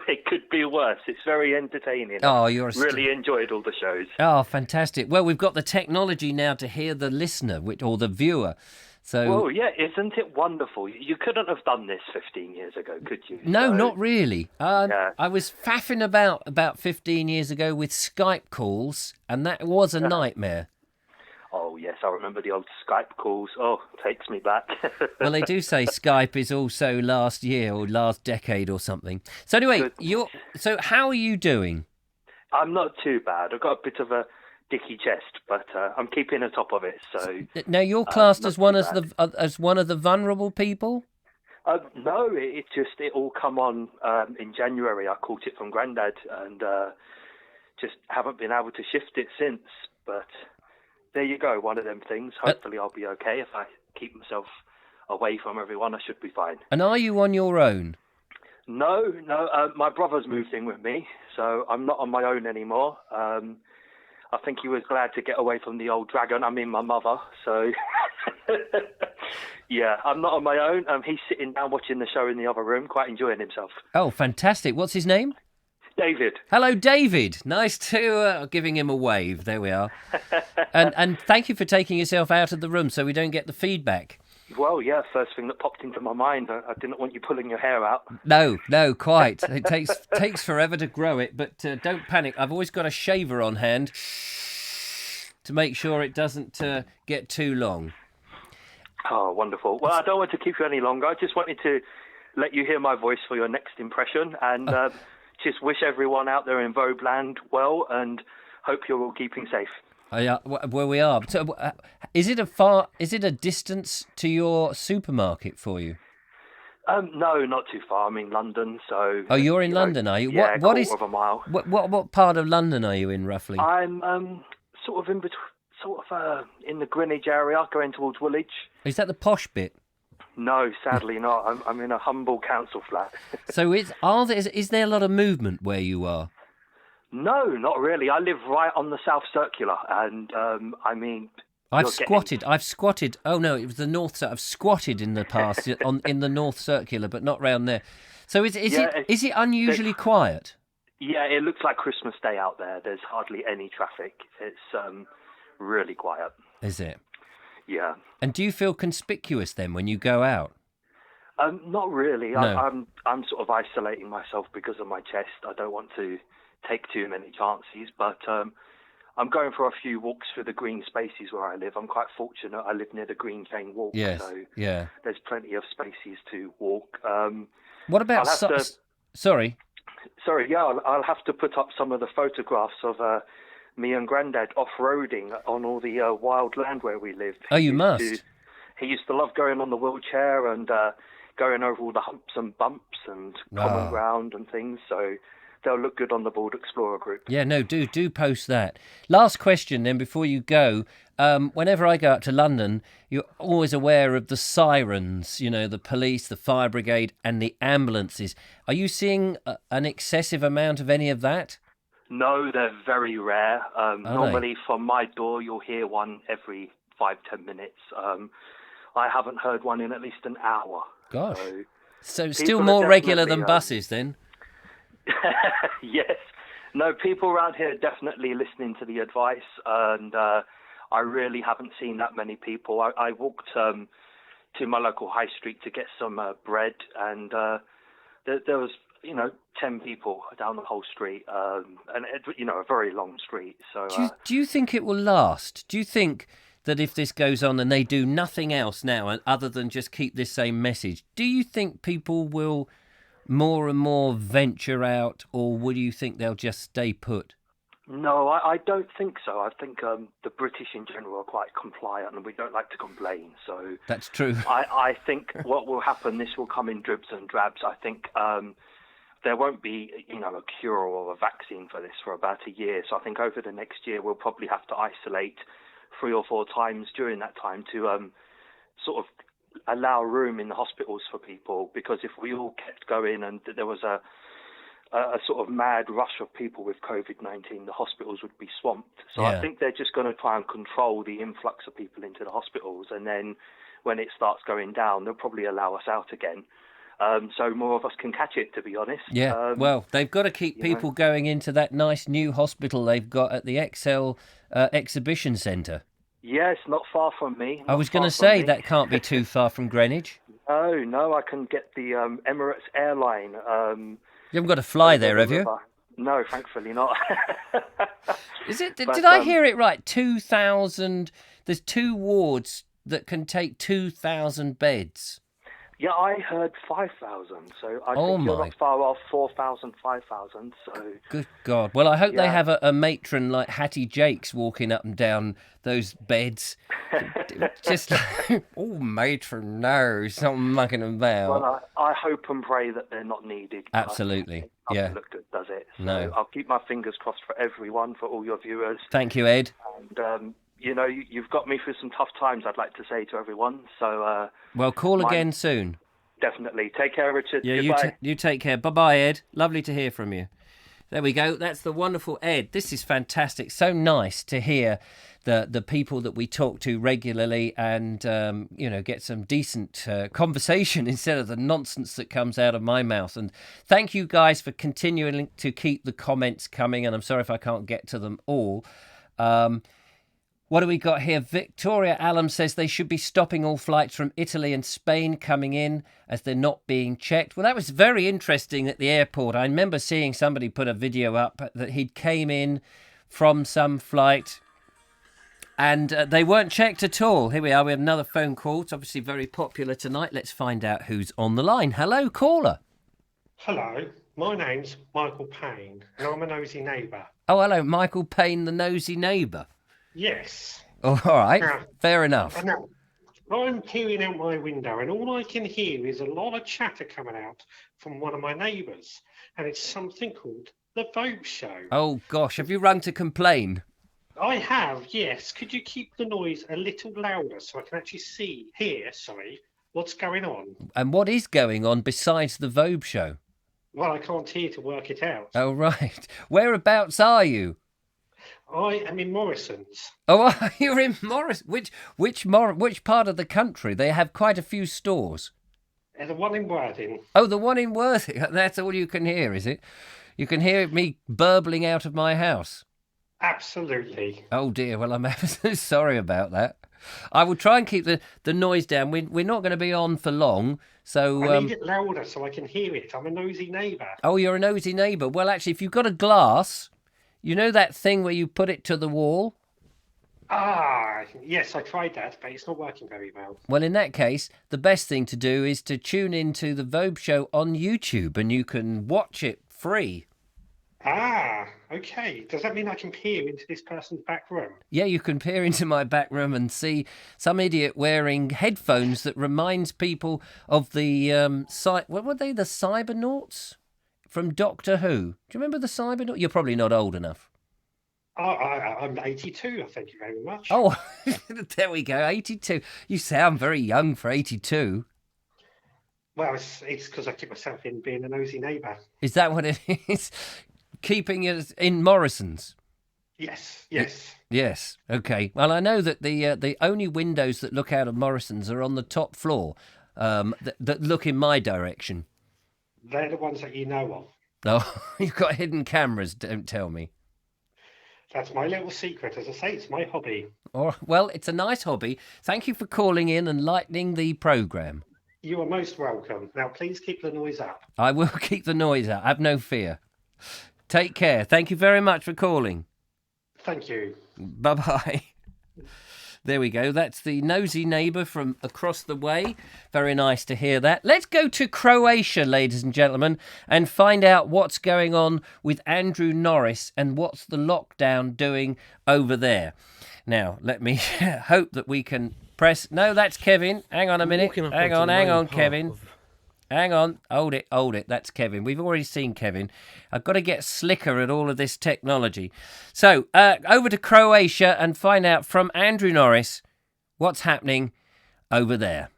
It could be worse. It's very entertaining. Oh, you're really enjoyed all the shows. Oh, fantastic. Well, we've got the technology now to hear the listener or the viewer. So, well, yeah, isn't it wonderful? You couldn't have done this 15 years ago, could you? No, not really. I was faffing about 15 years ago with Skype calls, and that was a nightmare. Oh, yes, I remember the old Skype calls. Oh, takes me back. Well, they do say Skype is also last year or last decade or something. So anyway, so how are you doing? I'm not too bad. I've got a bit of a dicky chest, but I'm keeping on top of it. So now you're classed as one of the vulnerable people. No, it all come on in January. I caught it from Grandad, and just haven't been able to shift it since. But there you go, one of them things. Hopefully I'll be okay. If I keep myself away from everyone, I should be fine. And are you on your own? No, my brother's moved in with me, so I'm not on my own anymore. I think he was glad to get away from the old dragon. I mean, my mother. So, yeah, I'm not on my own. He's sitting down watching the show in the other room, quite enjoying himself. Oh, fantastic. What's his name? David. Hello, David. Nice to giving him a wave. There we are. and thank you for taking yourself out of the room so we don't get the feedback. Well, yeah, first thing that popped into my mind. I didn't want you pulling your hair out. No, quite. It takes forever to grow it, but don't panic. I've always got a shaver on hand to make sure it doesn't get too long. Oh, wonderful. Well, I don't want to keep you any longer. I just wanted to let you hear my voice for your next impression, and just wish everyone out there in Vobe land well, and hope you're all keeping safe. Yeah, where we are. So, is it a distance to your supermarket for you? No, not too far. I'm in London, so. Oh, you're in London, are you? Yeah, quarter of a mile. What part of London are you in, roughly? I'm sort of in between, in the Greenwich area, going towards Woolwich. Is that the posh bit? No, sadly not. I'm in a humble council flat. So is there a lot of movement where you are? No, not really. I live right on the South Circular, and I mean, I've squatted. Oh no, it was the North. I've squatted in the past in the North Circular, but not round there. So is it unusually quiet? Yeah, it looks like Christmas Day out there. There's hardly any traffic. It's really quiet. Is it? Yeah. And do you feel conspicuous then when you go out? Not really. No. I'm sort of isolating myself because of my chest. I don't want to take too many chances, but I'm going for a few walks through the green spaces where I live. I'm quite fortunate. I live near the Green Chain Walk, yes, so yeah. There's plenty of spaces to walk. What about Sorry. Yeah, I'll have to put up some of the photographs of me and Grandad off-roading on all the wild land where we live. Oh, you must. He used to love going on the wheelchair and going over all the humps and bumps and common ground and things, so they'll look good on the Bold Explorer group. Yeah, no, do post that. Last question then before you go. Whenever I go up to London, you're always aware of the sirens, the police, the fire brigade and the ambulances. Are you seeing an excessive amount of any of that? No, they're very rare. Are Normally, from my door, you'll hear one every 5-10 minutes. I haven't heard one in at least an hour. Gosh. So people still are more regular definitely, than buses then? Yes. No, people around here are definitely listening to the advice, and I really haven't seen that many people. I walked to my local high street to get some bread, and there was, 10 people down the whole street, and a very long street. So Do you think it will last? Do you think that if this goes on and they do nothing else now other than just keep this same message, do you think people will more and more venture out, or would you think they'll just stay put? No, I don't think so. I think the British in general are quite compliant, and we don't like to complain. So that's true. I think what will happen, this will come in dribs and drabs. I think there won't be, a cure or a vaccine for this for about a year. So I think over the next year we'll probably have to isolate 3 or 4 times during that time to sort of allow room in the hospitals for people. Because if we all kept going and there was a sort of mad rush of people with COVID-19, the hospitals would be swamped. So Yeah. I think they're just going to try and control the influx of people into the hospitals. And then when it starts going down, they'll probably allow us out again. So more of us can catch it, to be honest. Yeah, well, they've got to keep people going into that nice new hospital they've got at the Excel Exhibition Centre. Yes, not far from me. I was going to say, that can't be too far from Greenwich. No, I can get the Emirates airline. You haven't got to fly there, have you? No, thankfully not. Is it? But, did I hear it right? 2,000. There's 2 wards that can take 2,000 beds. Yeah, I heard 5,000, so I Oh think you're my. not far off 4,000, 5,000. So Good God. Well, I hope they Yeah. have a matron like Hattie Jakes walking up and down those beds. Just like, oh, matron, no, stop mucking about. well, I hope and pray that they're not needed. Absolutely, It yeah. doesn't look good, does it? So No. I'll keep my fingers crossed for everyone, for all your viewers. Thank you, Ed. And, you've got me through some tough times, I'd like to say to everyone. So Well, call again soon. definitely. Take care, Richard. Yeah, Goodbye. you take care. Bye-bye, Ed. Lovely to hear from you. There we go. That's the wonderful Ed. This is fantastic. So nice to hear the people that we talk to regularly and, get some decent conversation instead of the nonsense that comes out of my mouth. And thank you guys for continuing to keep the comments coming. And I'm sorry if I can't get to them all. What do we got here? Victoria Allam says they should be stopping all flights from Italy and Spain coming in as they're not being checked. Well, that was very interesting at the airport. I remember seeing somebody put a video up that he'd came in from some flight and they weren't checked at all. Here we are. We have another phone call. It's obviously very popular tonight. Let's find out who's on the line. Hello, caller. Hello, my name's Michael Payne, and I'm a nosy neighbour. Oh, hello, Michael Payne, the nosy neighbour. Yes. Oh, all right. Now, Fair enough. now, I'm peering out my window, and all I can hear is a lot of chatter coming out from one of my neighbours, and it's something called the Vobes Show. Oh, gosh. Have you rung to complain? I have, yes. Could you keep the noise a little louder so I can actually hear, what's going on? And what is going on besides the Vobe show? Well, I can't hear to work it out. Oh, right. Whereabouts are you? I am in Morrison's. Oh, you're in Morris. Which part of the country? They have quite a few stores. The one in Worthing. Oh, the one in Worthing. That's all you can hear, is it? You can hear me burbling out of my house. Absolutely. Oh, dear. Well, I'm ever so sorry about that. I will try and keep the noise down. We're not going to be on for long, so... I need it louder so I can hear it. I'm a nosy neighbour. Oh, you're a nosy neighbour. Well, actually, if you've got a glass, you know that thing where you put it to the wall? Ah, yes, I tried that, but it's not working very well. Well, in that case, the best thing to do is to tune into the Vobe Show on YouTube, and you can watch it free. Ah, okay. Does that mean I can peer into this person's back room? Yeah, you can peer into my back room and see some idiot wearing headphones that reminds people of the what were they? The Cybernauts from Doctor Who. Do you remember the Cybernauts? You're probably not old enough. I'm 82. Thank you very much. Oh, there we go. 82. You sound very young for 82. Well, it's because I keep myself in being a nosy neighbour. Is that what it is? keeping it in Morrison's. Yes. Yes. Okay. Well, I know that the only windows that look out of Morrison's are on the top floor, that look in my direction. They're the ones that you know of. Oh, you've got hidden cameras. Don't tell me. That's my little secret. As I say, it's my hobby. Oh, well, it's a nice hobby. Thank you for calling in and lightening the programme. You are most welcome. Now, please keep the noise up. I will keep the noise out. Have no fear. Take care. Thank you very much for calling. Thank you. Bye-bye. There we go. That's the nosy neighbour from across the way. Very nice to hear that. Let's go to Croatia, ladies and gentlemen, and find out what's going on with Andrew Norris and what's the lockdown doing over there. Now, let me hope that we can press... No, that's Kevin. Hang on a minute. Hang on, Kevin. Hang on. Hold it. That's Kevin. We've already seen Kevin. I've got to get slicker at all of this technology. So, over to Croatia and find out from Andrew Norris what's happening over there.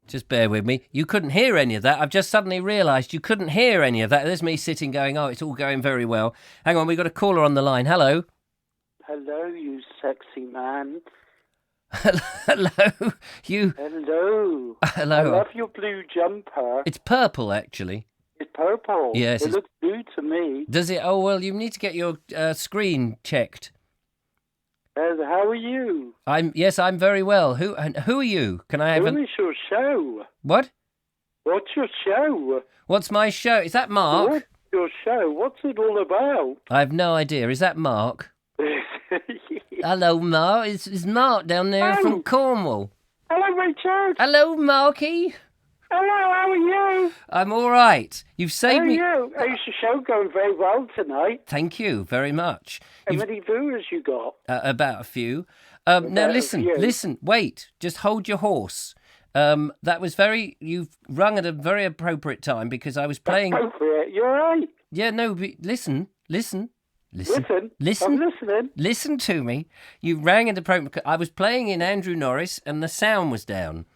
Just bear with me. You couldn't hear any of that. I've just suddenly realised you couldn't hear any of that. There's me sitting going, oh, it's all going very well. Hang on, we've got a caller on the line. Hello. Hello, you sexy man. Hello. You. Hello. Hello. I love your blue jumper. It's purple, actually. It's purple. Yes. It looks blue to me. Does it? Oh, well, you need to get your screen checked. How are you? Yes, I'm very well. Who are you? Can I have Who is your show? What? What's your show? What's my show? Is that Mark? What's your show? What's it all about? I have no idea. Is that Mark? Hello, Mark. It's Mark down there from Cornwall. Hello, Richard. Hello, Marky. Hello, how are you? I'm all right. You've saved me. How are you? How's the show going? Very well tonight. Thank you very much. How many viewers you got? About a few. Now listen. Wait. Just hold your horse. That was you've rung at a very appropriate time because I was playing. Appropriate. You're right. Yeah. No. But listen. I'm listening. Listen to me. You rang at appropriate. I was playing in Andrew Norris and the sound was down.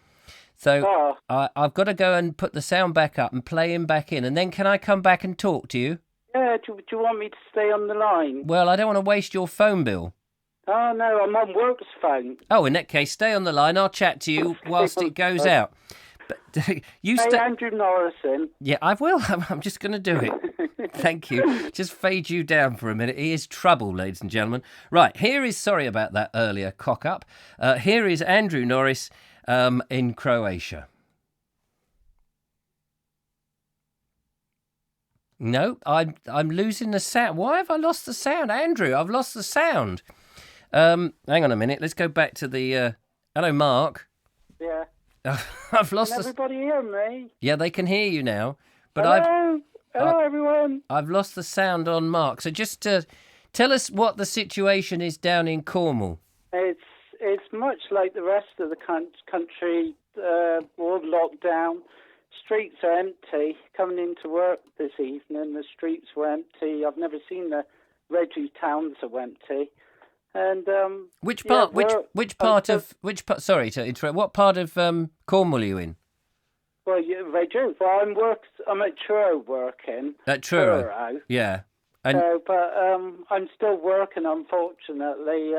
So I've got to go and put the sound back up and play him back in. And then can I come back and talk to you? Yeah, do you want me to stay on the line? Well, I don't want to waste your phone bill. Oh, no, I'm on work's phone. Oh, in that case, stay on the line. I'll chat to you whilst it goes out. But you Andrew Norrison. Yeah, I will. I'm just going to do it. Thank you. Just fade you down for a minute. He is trouble, ladies and gentlemen. Right, sorry about that earlier cock-up. Here is Andrew Norris in Croatia. No, I'm losing the sound. Why have I lost the sound? Andrew, I've lost the sound. Hang on a minute. Let's go back to the... Hello, Mark. Yeah. I've lost Can everybody hear me? Yeah, they can hear you now. But Hello, everyone. I've lost the sound on Mark. So just tell us what the situation is down in Cornwall. It's much like the rest of the country, all locked down. Streets are empty. Coming into work this evening, the streets were empty. I've never seen the Reggie towns so empty. And sorry to interrupt. What part of Cornwall are you in? Well, Reggie. Well, I'm at Truro working. At Truro. Yeah. And but I'm still working. Unfortunately,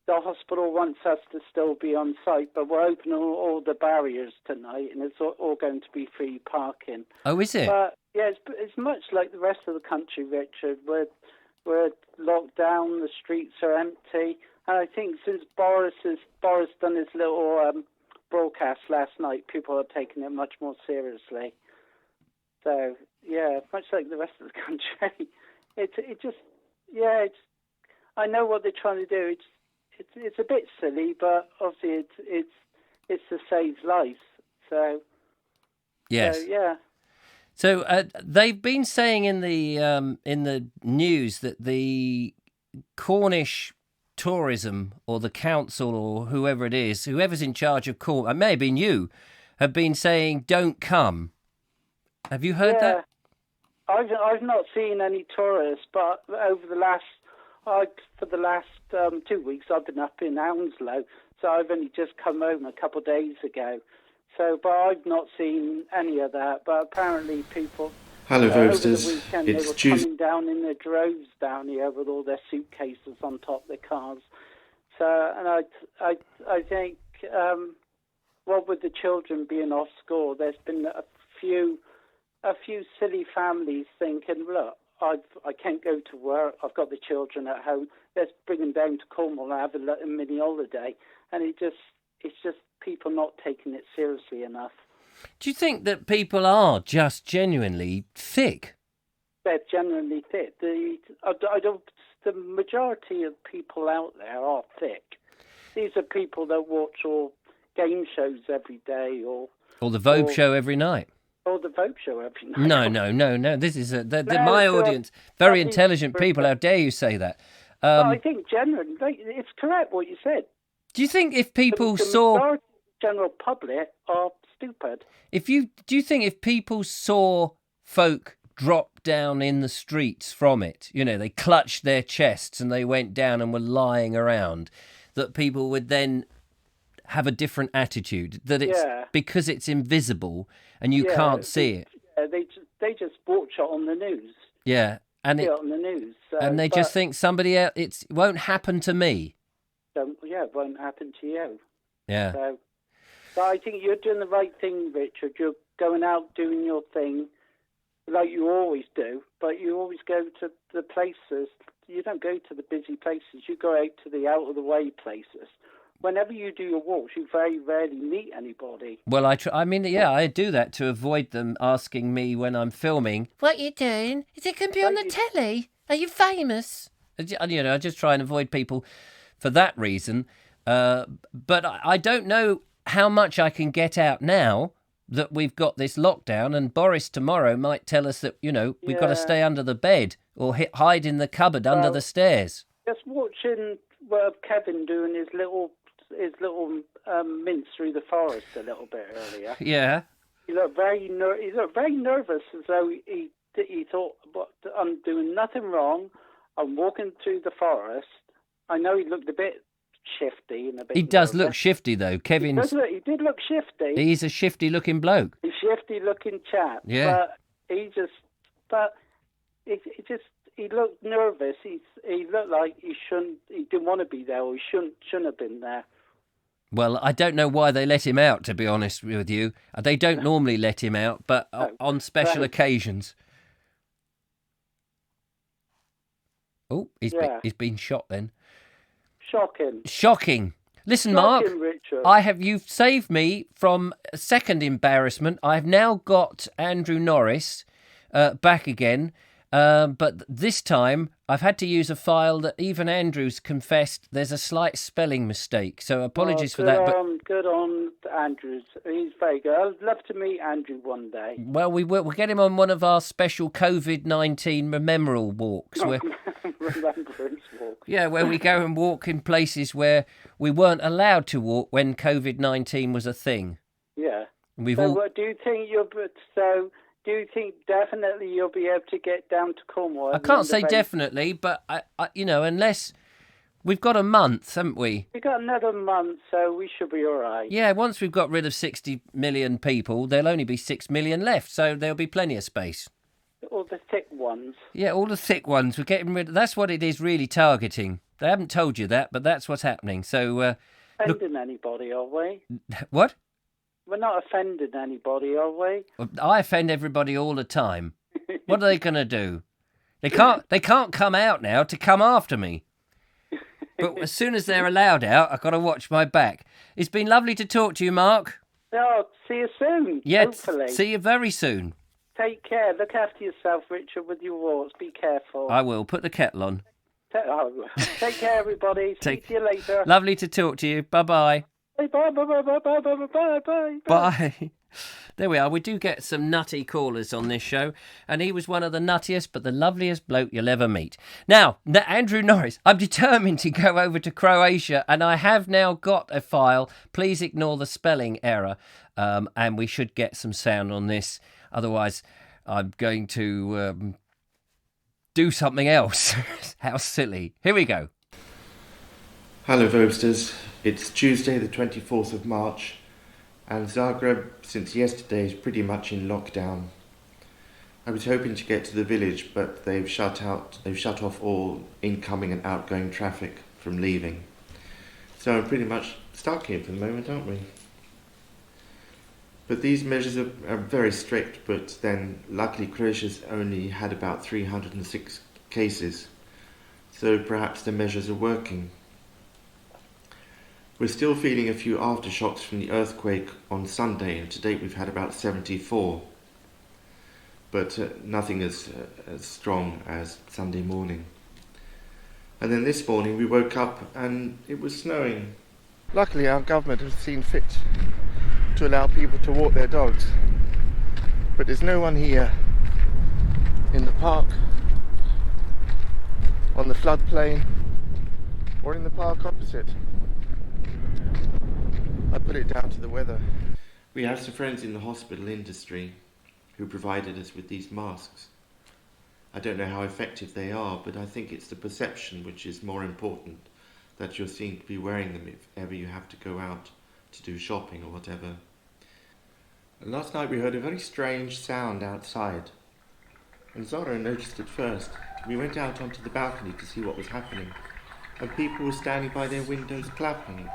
the hospital wants us to still be on site, but we're opening all the barriers tonight, and it's all going to be free parking. Oh, is it? But yeah, it's much like the rest of the country, Richard. We're locked down. The streets are empty, and I think since Boris done his little broadcast last night, people are taking it much more seriously. So yeah, much like the rest of the country, I know what they're trying to do. It's a bit silly, but obviously it's to save lives. So yes, so, yeah. So they've been saying in the news that the Cornish tourism or the council or whoever it is, whoever's in charge of Cornwall, it may have been you, have been saying don't come. Have you heard that? I've not seen any tourists, but over the last 2 weeks I've been up in Hounslow, so I've only just come home a couple of days ago. So, but I've not seen any of that. But apparently people. Hello, over the Vobesters. weekend It's they were Tuesday. coming down in their droves down here with all their suitcases on top of their cars. So, and I think, what with the children being off school, there's been a few silly families thinking, look, I can't go to work. I've got the children at home. Let's bring them down to Cornwall and have a little mini holiday. And it's just people not taking it seriously enough. Do you think that people are just genuinely thick? They're genuinely thick. The majority of people out there are thick. These are people that watch all game shows every day, or the Vobe show every night. Or the Vogue show every night. No. This is my audience. Very intelligent people. How dare you say that? I think generally, it's correct what you said. Do you think if people the saw majority of the general public are stupid? Do you think if people saw folk drop down in the streets from it, they clutched their chests and they went down and were lying around, that people would then have a different attitude? That it's because it's invisible and you can't see it. Yeah, they just watch it on the news. Yeah, and it on the news. And they just think somebody else. It won't happen to me. It won't happen to you. Yeah. So I think you're doing the right thing, Richard. You're going out doing your thing like you always do, but you always go to the places. You don't go to the busy places. You go out to the out-of-the-way places. Whenever you do your walks, you very rarely meet anybody. Well, I I do that to avoid them asking me when I'm filming, what you doing? Is it going to be on the telly? Are you famous? I just try and avoid people for that reason. But I don't know how much I can get out now that we've got this lockdown, and Boris tomorrow might tell us that, we've got to stay under the bed or hide in the cupboard under the stairs. Just watching Kevin doing his little mince through the forest a little bit earlier. Yeah. He looked very nervous, as though he thought, "But I'm doing nothing wrong. I'm walking through the forest." I know he looked a bit shifty and a bit. He does look shifty though. He did look shifty. He's a shifty-looking bloke. He's a shifty-looking chap. Yeah. But he looked nervous. He looked like he didn't want to be there, or he shouldn't have been there. Well, I don't know why they let him out, to be honest with you. They don't normally let him out, but on special occasions. Oh, he's been shot then. Shocking. Listen, Mark, Richard. You've saved me from a second embarrassment. I've now got Andrew Norris back again. But this time I've had to use a file that even Andrew's confessed there's a slight spelling mistake. So apologies for that. Good on Andrew. He's very good. I'd love to meet Andrew one day. Well, we'll get him on one of our special COVID-19 memorial walks. Remembrance walk. Yeah, where we go and walk in places where we weren't allowed to walk when COVID-19 was a thing. Yeah. Do you think definitely you'll be able to get down to Cornwall? I can't say definitely, but I unless we've got a month, haven't we? We've got another month, so we should be all right. Yeah, once we've got rid of 60 million people, there'll only be 6 million left, so there'll be plenty of space. All the thick ones. Yeah, all the thick ones. We're getting rid of. That's what it is really targeting. They haven't told you that, but that's what's happening. So, offending anybody, are we? What? We're not offending anybody, are we? I offend everybody all the time. What are they going to do? They can't come out now to come after me. But as soon as they're allowed out, I've got to watch my back. It's been lovely to talk to you, Mark. Oh, see you soon. Yeah, hopefully. See you very soon. Take care. Look after yourself, Richard, with your walks. Be careful. I will. Put the kettle on. Take care, everybody. See you later. Lovely to talk to you. Bye-bye. Bye. Bye. There we are. We do get some nutty callers on this show, and he was one of the nuttiest but the loveliest bloke you'll ever meet. Now, Andrew Norris, I'm determined to go over to Croatia, and I have now got a file. Please ignore the spelling error, and we should get some sound on this. Otherwise, I'm going to do something else. How silly. Here we go. Hello Vobesters, it's Tuesday the 24th of March and Zagreb since yesterday is pretty much in lockdown. I was hoping to get to the village but they've shut off all incoming and outgoing traffic from leaving. So I'm pretty much stuck here for the moment, aren't we? But these measures are very strict, but then luckily Croatia's only had about 306 cases, so perhaps the measures are working. We're still feeling a few aftershocks from the earthquake on Sunday, and to date we've had about 74, but nothing as strong as Sunday morning. And then this morning we woke up and it was snowing. Luckily our government has seen fit to allow people to walk their dogs, but there's no one here in the park, on the floodplain, or in the park opposite. I put it down to the weather. We have some friends in the hospital industry who provided us with these masks. I don't know how effective they are, but I think it's the perception which is more important, that you're seen to be wearing them if ever you have to go out to do shopping or whatever. Last night we heard a very strange sound outside, and Zara noticed it first. We went out onto the balcony to see what was happening, and people were standing by their windows clapping.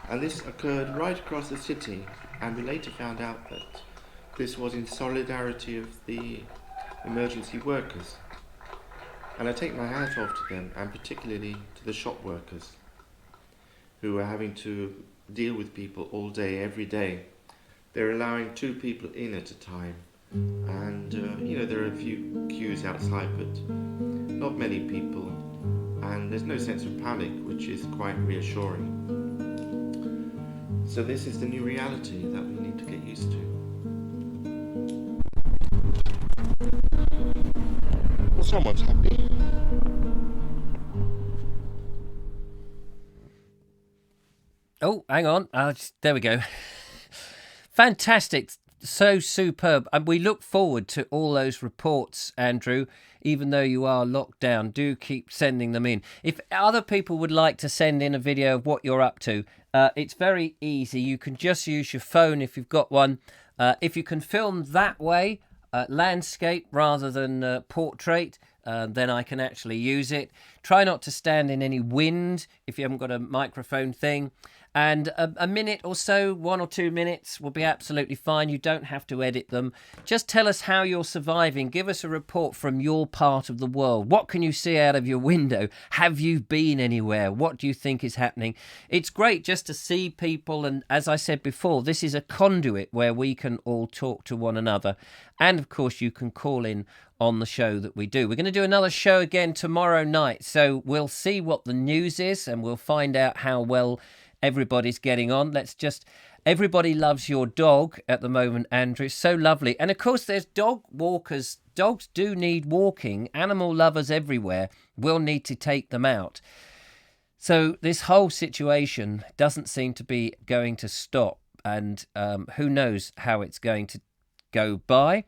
And this occurred right across the city, and we later found out that this was in solidarity of the emergency workers. And I take my hat off to them, and particularly to the shop workers, who are having to deal with people all day, every day. They're allowing 2 people in at a time, and there are a few queues outside, but not many people, and there's no sense of panic, which is quite reassuring. So this is the new reality that we need to get used to. Well, someone's happy. Oh, hang on. There we go. Fantastic. So superb. And we look forward to all those reports, Andrew. Even though you are locked down, do keep sending them in. If other people would like to send in a video of what you're up to, it's very easy. You can just use your phone if you've got one. If you can film that way, landscape rather than portrait, then I can actually use it. Try not to stand in any wind if you haven't got a microphone thing. And a minute or so, 1 or 2 minutes will be absolutely fine. You don't have to edit them. Just tell us how you're surviving. Give us a report from your part of the world. What can you see out of your window? Have you been anywhere? What do you think is happening? It's great just to see people. And as I said before, this is a conduit where we can all talk to one another. And of course, you can call in on the show that we do. We're going to do another show again tomorrow night. So we'll see what the news is and we'll find out how well everybody's getting on. Everybody loves your dog at the moment, Andrew. It's so lovely. And of course, there's dog walkers. Dogs do need walking. Animal lovers everywhere will need to take them out. So this whole situation doesn't seem to be going to stop. And who knows how it's going to go by.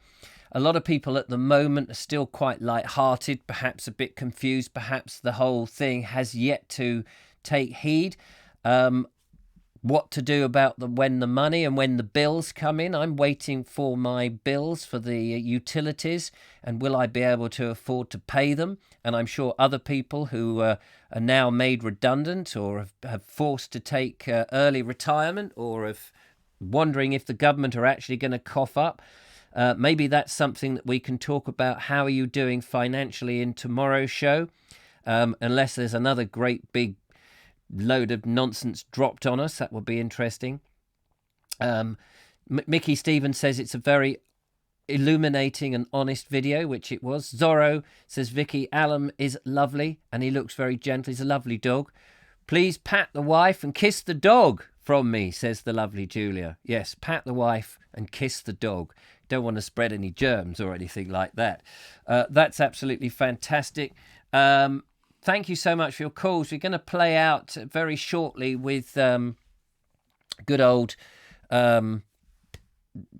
A lot of people at the moment are still quite light-hearted, perhaps a bit confused. Perhaps the whole thing has yet to take heed. What to do about when the money and when the bills come in. I'm waiting for my bills for the utilities, and will I be able to afford to pay them? And I'm sure other people who are now made redundant or have forced to take early retirement or have wondering if the government are actually going to cough up. Maybe that's something that we can talk about. How are you doing financially in tomorrow's show? Unless there's another great big load of nonsense dropped on us. That would be interesting. Mickey Stevens says it's a very illuminating and honest video, which it was. Zorro says Vicky Allen is lovely and he looks very gentle. He's a lovely dog. Please pat the wife and kiss the dog. from me, says the lovely Julia. Yes, pat the wife and kiss the dog. Don't want to spread any germs or anything like that. That's absolutely fantastic. Thank you so much for your calls. We're going to play out very shortly with good old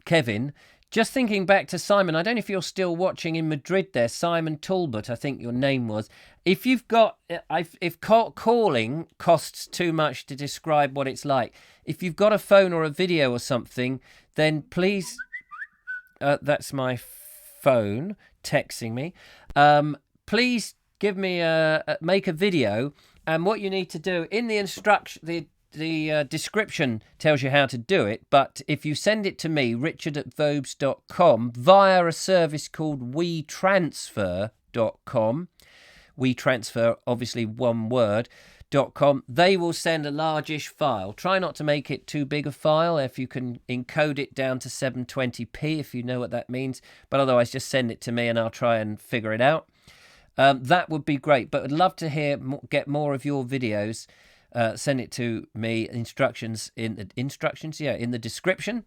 Kevin. Just thinking back to Simon, I don't know if you're still watching in Madrid there, Simon Talbot, I think your name was. If you've got, if calling costs too much to describe what it's like, if you've got a phone or a video or something, then please, that's my phone texting me. Please give me make a video, and what you need to do in the instruction, the description tells you how to do it, but if you send it to me, richard@vobes.com, via a service called WeTransfer.com, WeTransfer, obviously one word, .com, they will send a largish file. Try not to make it too big a file if you can encode it down to 720p, if you know what that means, but otherwise just send it to me and I'll try and figure it out. That would be great, but I'd love to get more of your videos. Send it to me. Instructions in the description.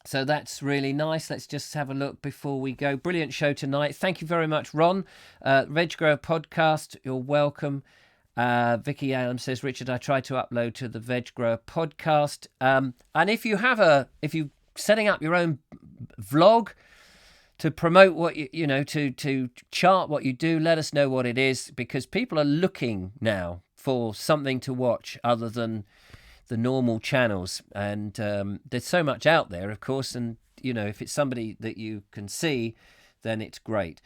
So that's really nice. Let's just have a look before we go. Brilliant show tonight. Thank you very much, Ron. Veg Grower Podcast, you're welcome. Vicky Allen says, Richard, I tried to upload to the Veg Grower Podcast. And if you setting up your own vlog to promote what to chart what you do, let us know what it is, because people are looking now for something to watch other than the normal channels, and there's so much out there, of course, and if it's somebody that you can see, then it's great.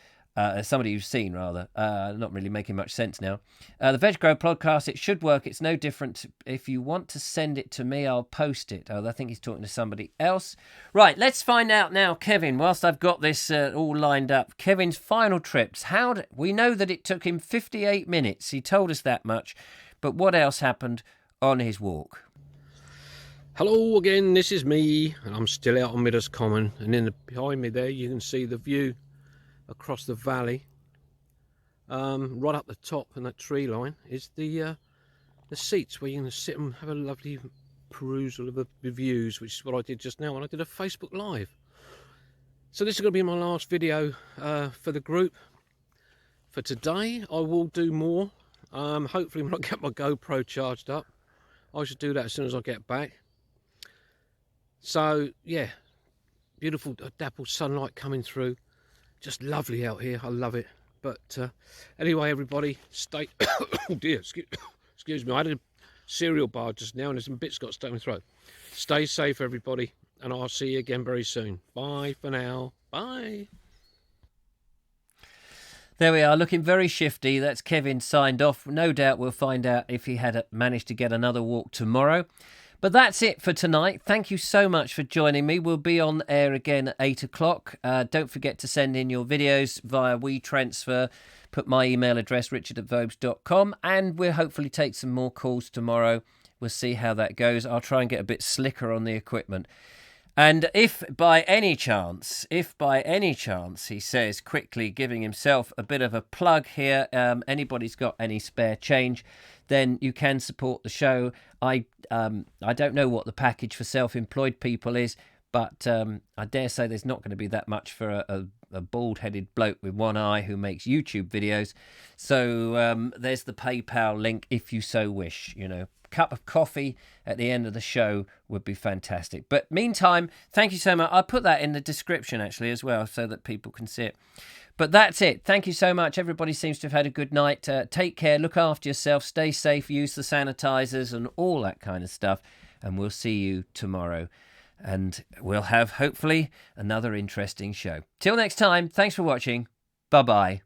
Somebody you've seen, rather. Not really making much sense now. The Veg Grow Podcast, it should work. It's no different. If you want to send it to me, I'll post it. I think he's talking to somebody else. Right, let's find out now, Kevin, whilst I've got this all lined up. Kevin's final trips. We know that it took him 58 minutes. He told us that much. But what else happened on his walk? Hello again, this is me, and I'm still out on Midders Common, and behind me there you can see the view across the valley. Right up the top in that tree line is the seats where you're going to sit and have a lovely perusal of the views, which is what I did just now when I did a Facebook Live. So this is going to be my last video for the group for today. I will do more, hopefully when I get my GoPro charged up. I should do that as soon as I get back. So yeah, beautiful dappled sunlight coming through. Just lovely out here. I love it. But anyway, everybody, stay. Oh dear, excuse me. I had a cereal bar just now, and there's some bits got stuck in my throat. Stay safe, everybody, and I'll see you again very soon. Bye for now. Bye. There we are, looking very shifty. That's Kevin signed off. No doubt we'll find out if he had managed to get another walk tomorrow. But that's it for tonight. Thank you so much for joining me. We'll be on air again at 8 o'clock. Don't forget to send in your videos via WeTransfer. Put my email address, richard@vobes.com, and we'll hopefully take some more calls tomorrow. We'll see how that goes. I'll try and get a bit slicker on the equipment. And if by any chance, he says, quickly giving himself a bit of a plug here, anybody's got any spare change, then you can support the show. I don't know what the package for self-employed people is, but I dare say there's not going to be that much for a bald-headed bloke with one eye who makes YouTube videos. So there's the PayPal link if you so wish. Cup of coffee at the end of the show would be fantastic. But meantime, thank you so much. I'll put that in the description actually as well so that people can see it. But that's it. Thank you so much. Everybody seems to have had a good night. Take care, look after yourself, stay safe, use the sanitizers and all that kind of stuff. And we'll see you tomorrow. And we'll have, hopefully, another interesting show. Till next time, thanks for watching. Bye-bye.